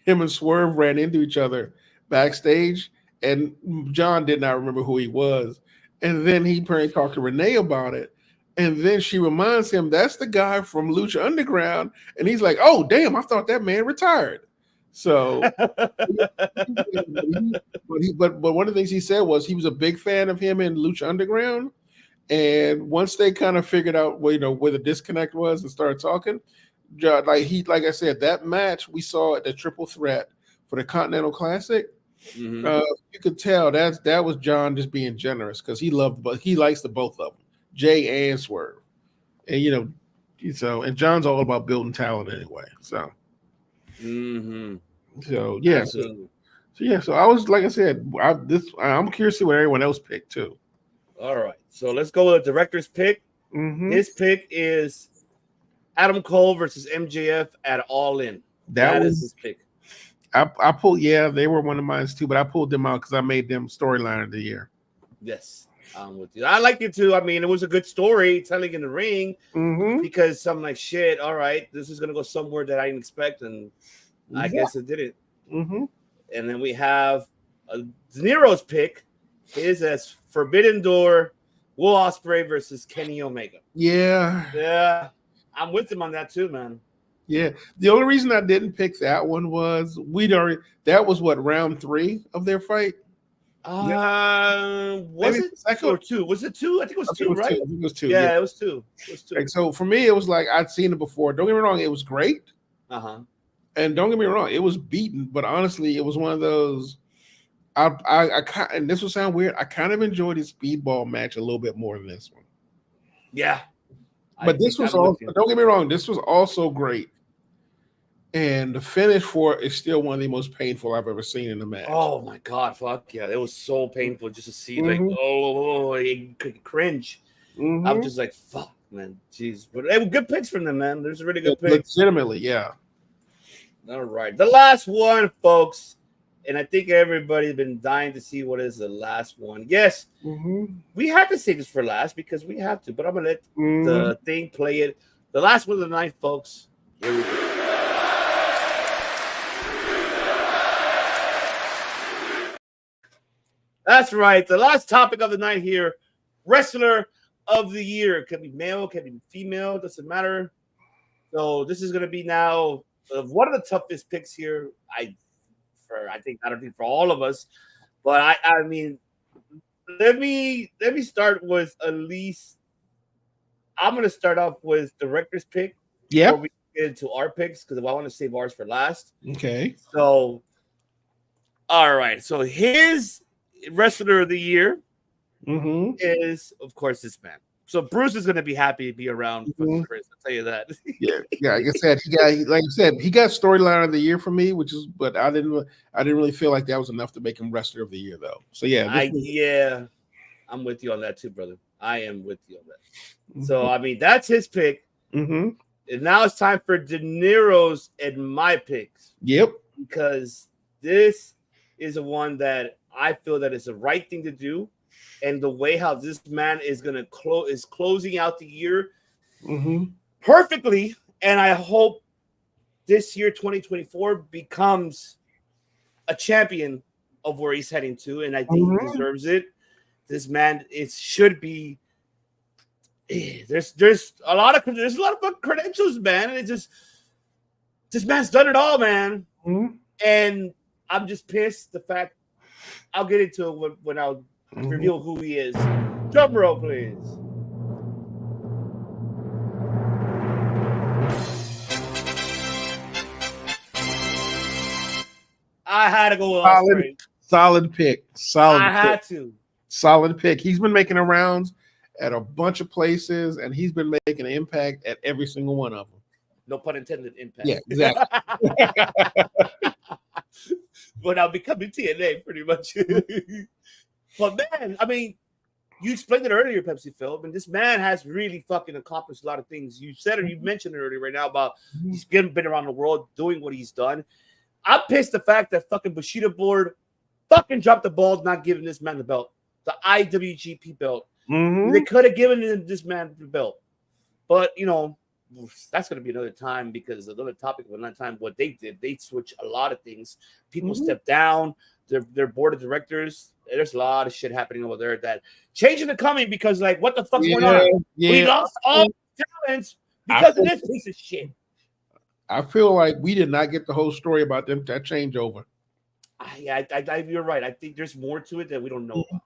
and Swerve ran into each other backstage, and John did not remember who he was. And then he apparently talked to Renee about it, and then she reminds him that's the guy from Lucha Underground, and he's like, "Oh, damn! I thought that man retired." So, but one of the things he said was he was a big fan of him in Lucha Underground, and once they kind of figured out where the disconnect was and started talking, like I said, that match we saw at the Triple Threat for the Continental Classic, you could tell that was John just being generous because he likes the both of them, Jay and Swerve, and and John's all about building talent anyway, so. Mm-hmm. So yeah, so I was like I said, I'm curious to see what everyone else picked too. All right, so let's go with the director's pick. Mm-hmm. His pick is Adam Cole versus MJF at All In. That is his pick. I pulled, they were one of mine too, but I pulled them out because I made them storyline of the year. Yes, I'm with you. I like it too. I mean, it was a good story telling in the ring because I'm like, shit, all right, this is gonna go somewhere that I didn't expect, and I guess it didn't. Mm-hmm. And then we have Nero's pick is as Forbidden Door, Will Ospreay versus Kenny Omega. Yeah, I'm with him on that too, man. Yeah, the only reason I didn't pick that one was that was round 3 of their fight. Was Maybe it second or two? Was it two? I think it was two, right? I think it was two. Yeah, it was two. It was two. Like, so for me, it was like I'd seen it before. Don't get me wrong, it was great. And don't get me wrong, it was beaten, but honestly, it was one of those. And this will sound weird. I kind of enjoyed his speedball match a little bit more than this one. Yeah, but this was also. Don't get me wrong, this was also great. And the finish for it is still one of the most painful I've ever seen in a match. Oh my god, fuck yeah! It was so painful just to see, like, you could cringe. I'm just like, fuck, man, jeez. But they were good picks from them, man. There's really good picks. Legitimately, yeah. All right, the last one, folks, and I think everybody's been dying to see what is the last one. Yes, we had to say this for last because we have to, but I'm gonna let the thing play it. The last one of the night, folks. Here we go. That's right. The last topic of the night here, wrestler of the year. It could be male, could be female, doesn't matter. So this is going to be now one of the toughest picks here. I think for all of us, but I mean, let me start with Elise. I'm going to start off with director's pick. Yeah. Before we get into our picks, because I want to save ours for last. Okay. So, all right. So his wrestler of the year is, of course, this man. So Bruce is going to be happy to be around for Chris. I'll tell you that. yeah. Like I said, he got storyline of the year for me, but I didn't really feel like that was enough to make him wrestler of the year, though. So yeah, I'm with you on that too, brother. I am with you on that. So I mean, that's his pick. And now it's time for De Niro's and my picks. Yep. Because this is a one that I feel that is the right thing to do, and the way how this man is gonna closing out the year perfectly. And I hope this year, 2024, becomes a champion of where he's heading to, and I think he deserves it. This man, it should be. There's a lot of credentials, man, and it's just this man's done it all, man. And I'm just pissed. The fact I'll get into it when I'll reveal who he is. Drum roll, please. I had to go with solid pick. Solid pick. He's been making the rounds at a bunch of places, and he's been making an impact at every single one of them. No pun intended. Impact. Yeah, exactly. But I'll be coming TNA pretty much. But man, I mean, you explained it earlier, Pepsi Phil, and this man has really fucking accomplished a lot of things. You said it, you mentioned it earlier right now about he's been around the world doing what he's done. I'm pissed the fact that fucking Bushido board fucking dropped the ball not giving this man the belt, the IWGP belt. They could have given this man the belt, but you know, that's going to be another time, because another topic of another time. What they did, they switched a lot of things. People stepped down. Their board of directors. There's a lot of shit happening over there. That changes are coming, because like, what the fuck's going on? We lost all talents because of this piece of shit. I feel like we did not get the whole story about that changeover. You're right. I think there's more to it that we don't know about.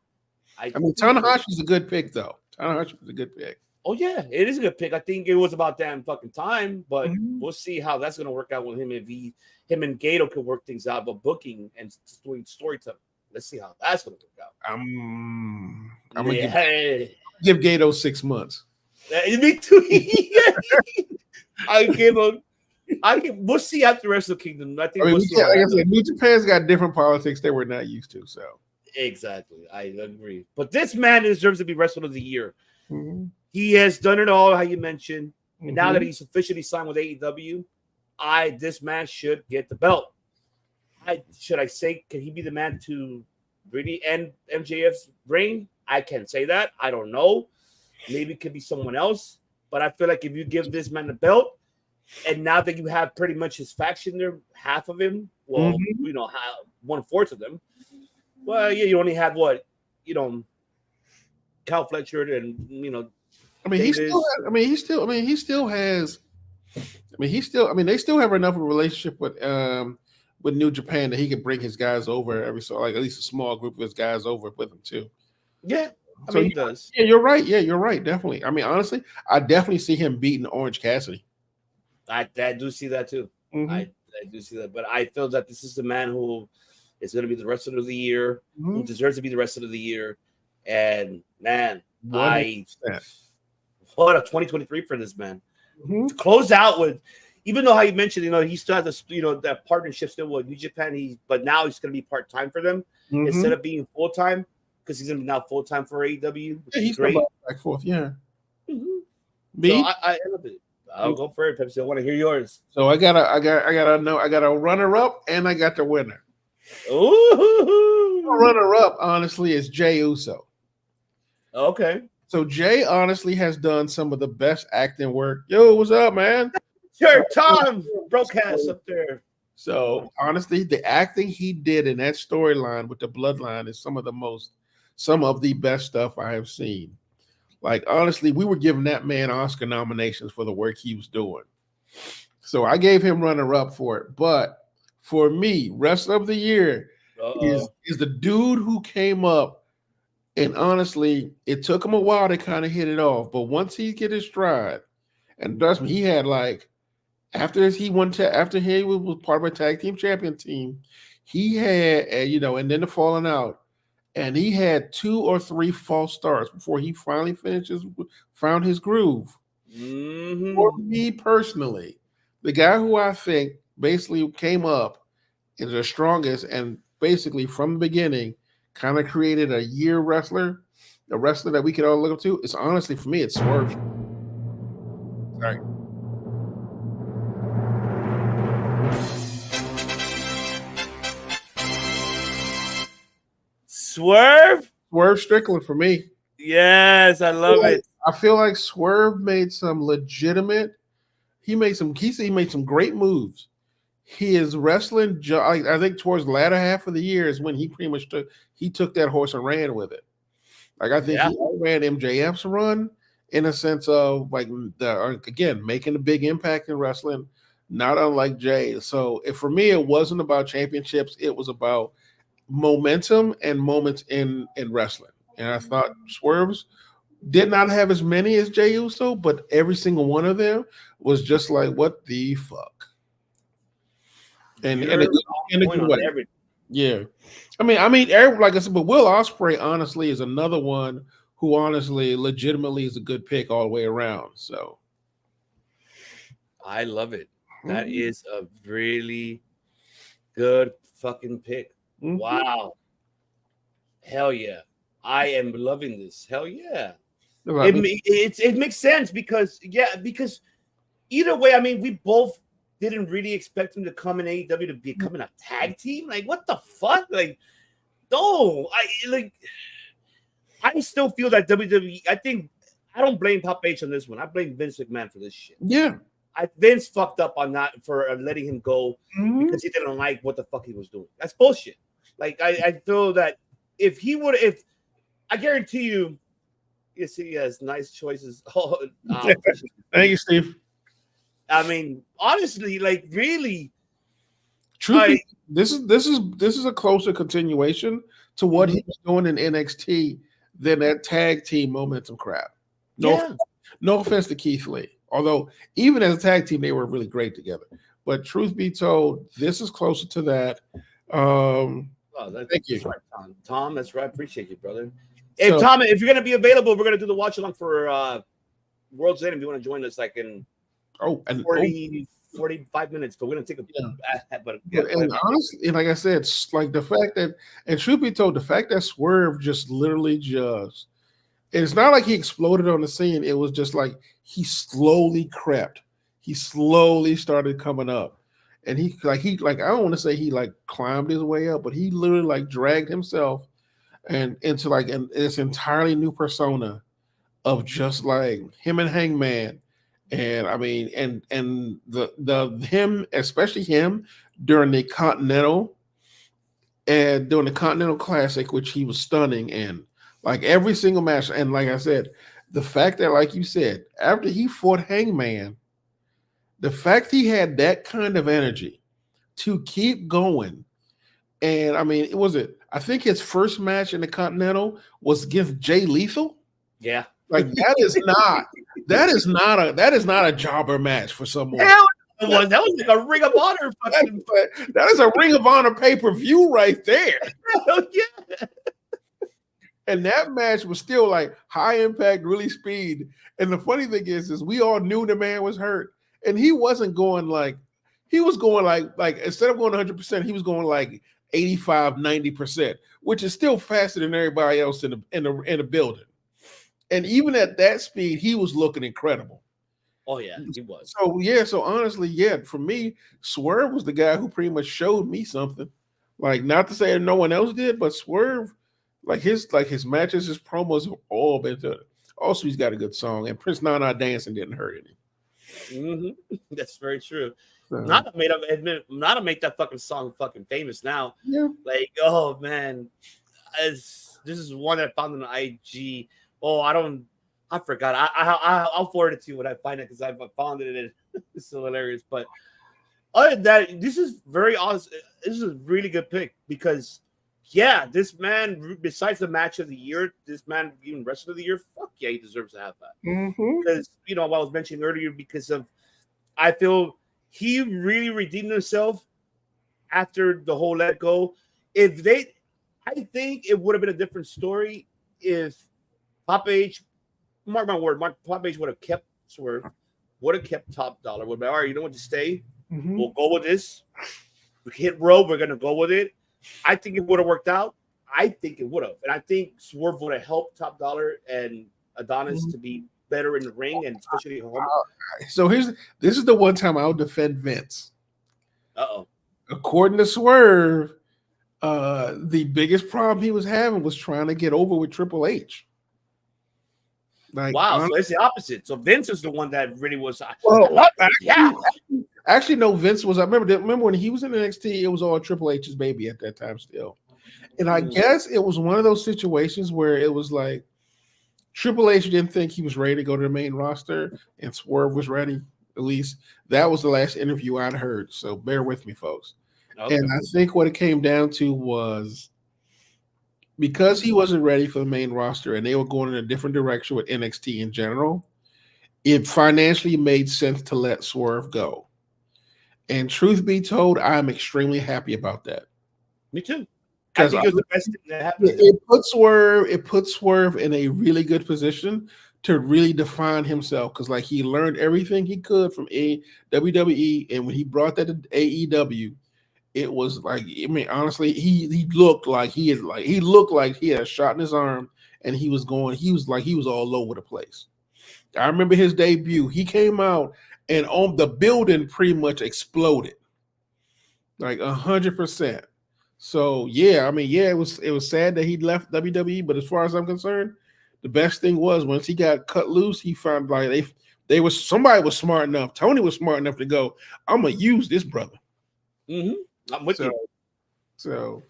I mean, Tanahashi's a good pick, though. Tanahashi was a good pick. Oh, yeah, it is a good pick. I think it was about damn fucking time, but we'll see how that's going to work out with him. If him and Gato could work things out, but booking and storytelling. Let's see how that's going to work out. I'm going to give Gato 6 months. Me too. We'll see after the rest of the kingdom. I think like I said, New Japan's got different politics that we're not used to. So exactly, I agree. But this man deserves to be wrestler of the year. He has done it all, how you mentioned, and now that he's officially signed with AEW, this man should get the belt. Should I say, can he be the man to really end MJF's reign? I can't say that. I don't know. Maybe it could be someone else. But I feel like if you give this man the belt, and now that you have pretty much his faction there, half of him, well, you know, 1/4 of them. Well, yeah, you only have what, you know, Cal Fletcher and, you know, they still have enough of a relationship with with New Japan that he could bring his guys over every so like at least a small group of his guys over with him too. Yeah, I So mean, he does. Yeah, you're right. Yeah, you're right. Definitely. I mean, honestly, I definitely see him beating Orange Cassidy. I do see that too. Mhm. I do see that, but I feel that this is the man who is going to be the rest of the year, who Mhm. deserves to be the rest of the year. And man, 100%. what a 2023 for this man. Mhm. To close out with, even though how you mentioned, he still has this, that partnership still with New Japan. But now he's going to be part time for them instead of being full time, because he's going to be now full time for AEW, which Yeah, is he's great. back forth. Yeah. Mhm. Me? So I love it. I'll go for it, Pepsi. I want to hear yours. So I got a runner up and I got the winner. Ooh. Runner up, honestly, is Jay Uso. Okay. So Jay honestly has done some of the best acting work. Yo, what's up, man? Sure, Tom broadcast up there. So honestly, the acting he did in that storyline with the bloodline is some of the best stuff I have seen. Like, honestly, we were giving that man Oscar nominations for the work he was doing. So I gave him runner up for it. But for me, rest of the year is the dude who came up, and honestly, it took him a while to kind of hit it off. But once he get his stride, and trust me, he had like after he was part of a tag team champion team, he had and then the falling out. And he had 2 or 3 false starts before he finally found his groove. Mm-hmm. For me personally, the guy who I think basically came up is the strongest and basically from the beginning kind of created a wrestler that we could all look up to. It's honestly, for me, it's Swerve. Sorry. Swerve Strickland for me. Yes, I love it. I feel like Swerve made some legitimate. He made some great moves. He is wrestling. I think towards the latter half of the year is when he pretty much took that horse and ran with it. Like I think he ran MJF's run in a sense of like making a big impact in wrestling, not unlike Jay. So for me, it wasn't about championships. It was about momentum and moments in wrestling. And I thought Swerve's did not have as many as Jey Uso, but every single one of them was just like, what the fuck? And a good way. Yeah. I mean, like I said, but Will Ospreay honestly is another one who honestly legitimately is a good pick all the way around. So I love it. That is a really good fucking pick. Mm-hmm. Wow. Hell yeah. I am loving this. Hell yeah. It makes sense because either way, I mean, we both didn't really expect him to come in AEW to become a tag team. Like, what the fuck? Like, no, I still feel that WWE, I don't blame Pop H on this one. I blame Vince McMahon for this shit. Yeah. Vince fucked up on that for letting him go because he didn't like what the fuck he was doing. That's bullshit. Like, I feel that if I guarantee you, yes, he has nice choices. Thank you, Steve. I mean, honestly, like, really, truthfully, this is a closer continuation to what he was doing in NXT than that tag team momentum crap. No offense to Keith Lee, although even as a tag team they were really great together. But truth be told, this is closer to that. Thank you, right, Tom. Tom, that's right. Appreciate you, brother. Hey, Tom, if you're gonna be available, we're gonna do the watch along for World's End. If you want to join us, like in 45 minutes, but we're gonna take and honestly, like I said, like the fact that, and truth be told, the fact that Swerve just literally it's not like he exploded on the scene. It was just like he slowly crept. He slowly started coming up. And he I don't want to say he like climbed his way up, but he literally like dragged himself and into like this entirely new persona of just like him and Hangman. And I mean, and the him, especially him during the Continental Classic, which he was stunning in like every single match. And like I said, the fact that, like you said, after he fought Hangman, the fact he had that kind of energy to keep going. And I mean, I think his first match in the Continental was against Jay Lethal. Yeah. Like that is not a jobber match for someone. Hell, that was like a Ring of Honor fucking. That is a Ring of Honor pay-per-view right there. Hell yeah. And that match was still like high impact, really speed. And the funny thing is we all knew the man was hurt, and he wasn't going like instead of going 100%, he was going like 85, 90%, which is still faster than everybody else in the building. And even at that speed, he was looking incredible. Oh yeah, he was. So honestly, for me, Swerve was the guy who pretty much showed me something. Like, not to say that no one else did, but Swerve, like his matches, his promos have all been good. Also, he's got a good song, and Prince Nana dancing didn't hurt any. Mm-hmm. That's very true. So, Not to make that fucking song fucking famous now. Yeah. Like, oh man, this is one that I found on IG. Oh, I forgot. I'll forward it to you when I find it because I found it and it's so hilarious. But other than that, this is very awesome. This is a really good pick because, yeah, this man, besides the match of the year, this man, even rest of the year, fuck yeah, he deserves to have that. Mm-hmm. Because, what I was mentioning earlier, because of, I feel he really redeemed himself after the whole let go. I think it would have been a different story if Pop H, mark my word, Pop H would have kept Swerve, would have kept Top Dollar. Would be all right. You know what? To stay, we'll go with this. We hit road. We're gonna go with it. I think it would have worked out. I think it would have, and I think Swerve would have helped Top Dollar and Adonis to be better in the ring, and especially at home. So this is the one time I'll defend Vince. Uh-oh. According to Swerve, the biggest problem he was having was trying to get over with Triple H. Like, wow, so it's the opposite. So Vince is the one that really was. Actually, no. Vince was. I remember when he was in NXT, it was all Triple H's baby at that time still. And I guess it was one of those situations where it was like Triple H didn't think he was ready to go to the main roster, and Swerve was ready. At least that was the last interview I'd heard. So bear with me, folks. Okay. And I think what it came down to was, because he wasn't ready for the main roster and they were going in a different direction with NXT in general, it financially made sense to let Swerve go. And truth be told, I'm extremely happy about that. Me too. I think it was the best thing that happened. It put Swerve in a really good position to really define himself, because like he learned everything he could from WWE, and when he brought that to AEW, it was like, I mean, honestly, he looked like he had a shot in his arm, and he was all over the place. I remember his debut. He came out and on the building pretty much exploded, like 100%. So yeah, I mean, yeah, it was sad that he left WWE, but as far as I'm concerned, the best thing was once he got cut loose, he found like somebody was smart enough. Tony was smart enough to go, I'm gonna use this brother. Mm-hmm. I'm with you. So,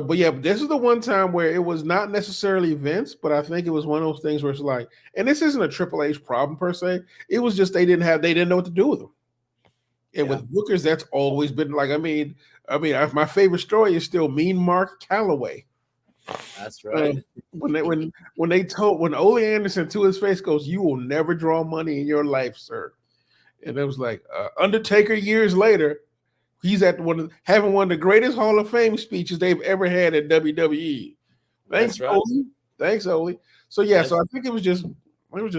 but yeah, this is the one time where it was not necessarily Vince, but I think it was one of those things where it's like, and this isn't a Triple H problem per se. It was just they didn't know what to do with him. And with Bookers, that's always been like, I mean, my favorite story is still Mean Mark Calloway. That's right. When Ole Anderson to his face goes, "You will never draw money in your life, sir," and it was like Undertaker years later. He's at having one of the greatest Hall of Fame speeches they've ever had at WWE. Thanks, right. Ole. Thanks, Ole. So yeah, so I think it was just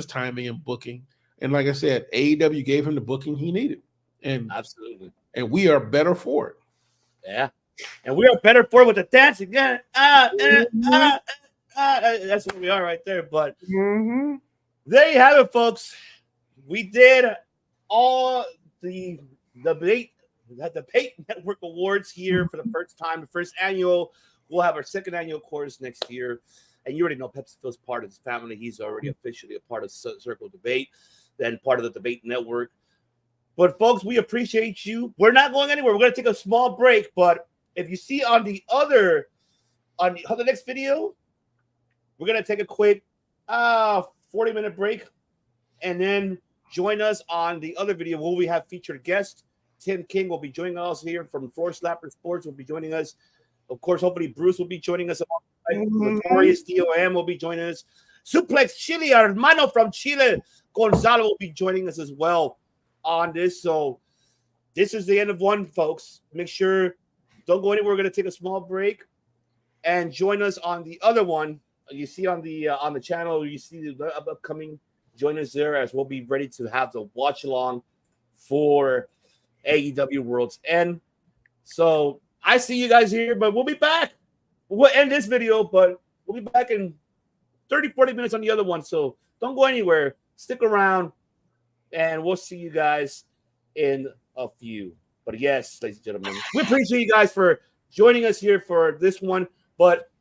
timing and booking. And like I said, AEW gave him the booking he needed. And absolutely. And we are better for it. Yeah. And we are better for it with the dancing. Yeah. That's what we are right there. But there you have it, folks. We did all the debate. We had the Peyton Network Awards here for the first time, the first annual. We'll have our second annual course next year. And you already know Pepsi Phil's part of his family. He's already officially a part of Circle Debate, then part of the Debate Network. But, folks, we appreciate you. We're not going anywhere. We're going to take a small break. But if you see on the next video, we're going to take a quick 40-minute break. And then join us on the other video where we have featured guests. Tim King will be joining us here from Floor Slapper Sports. Will be joining us. Of course, hopefully Bruce will be joining us. Notorious DOM will be joining us. Suplex Chile, our hermano from Chile, Gonzalo will be joining us as well on this. So this is the end of one, folks. Make sure don't go anywhere. We're going to take a small break and join us on the other one. You see on the channel, you see the upcoming. Join us there as we'll be ready to have the watch along for AEW World's End. So I see you guys here, but we'll be back. We'll end this video, but we'll be back in 30, 40 minutes on the other one. So don't go anywhere. Stick around, and we'll see you guys in a few. But yes, ladies and gentlemen, we appreciate you guys for joining us here for this one. But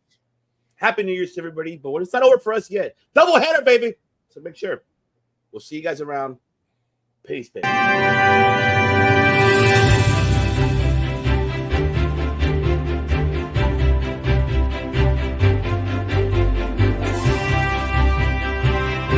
Happy New Year's to everybody. But it's not over for us yet. Double header, baby. So make sure. We'll see you guys around. Peace, baby.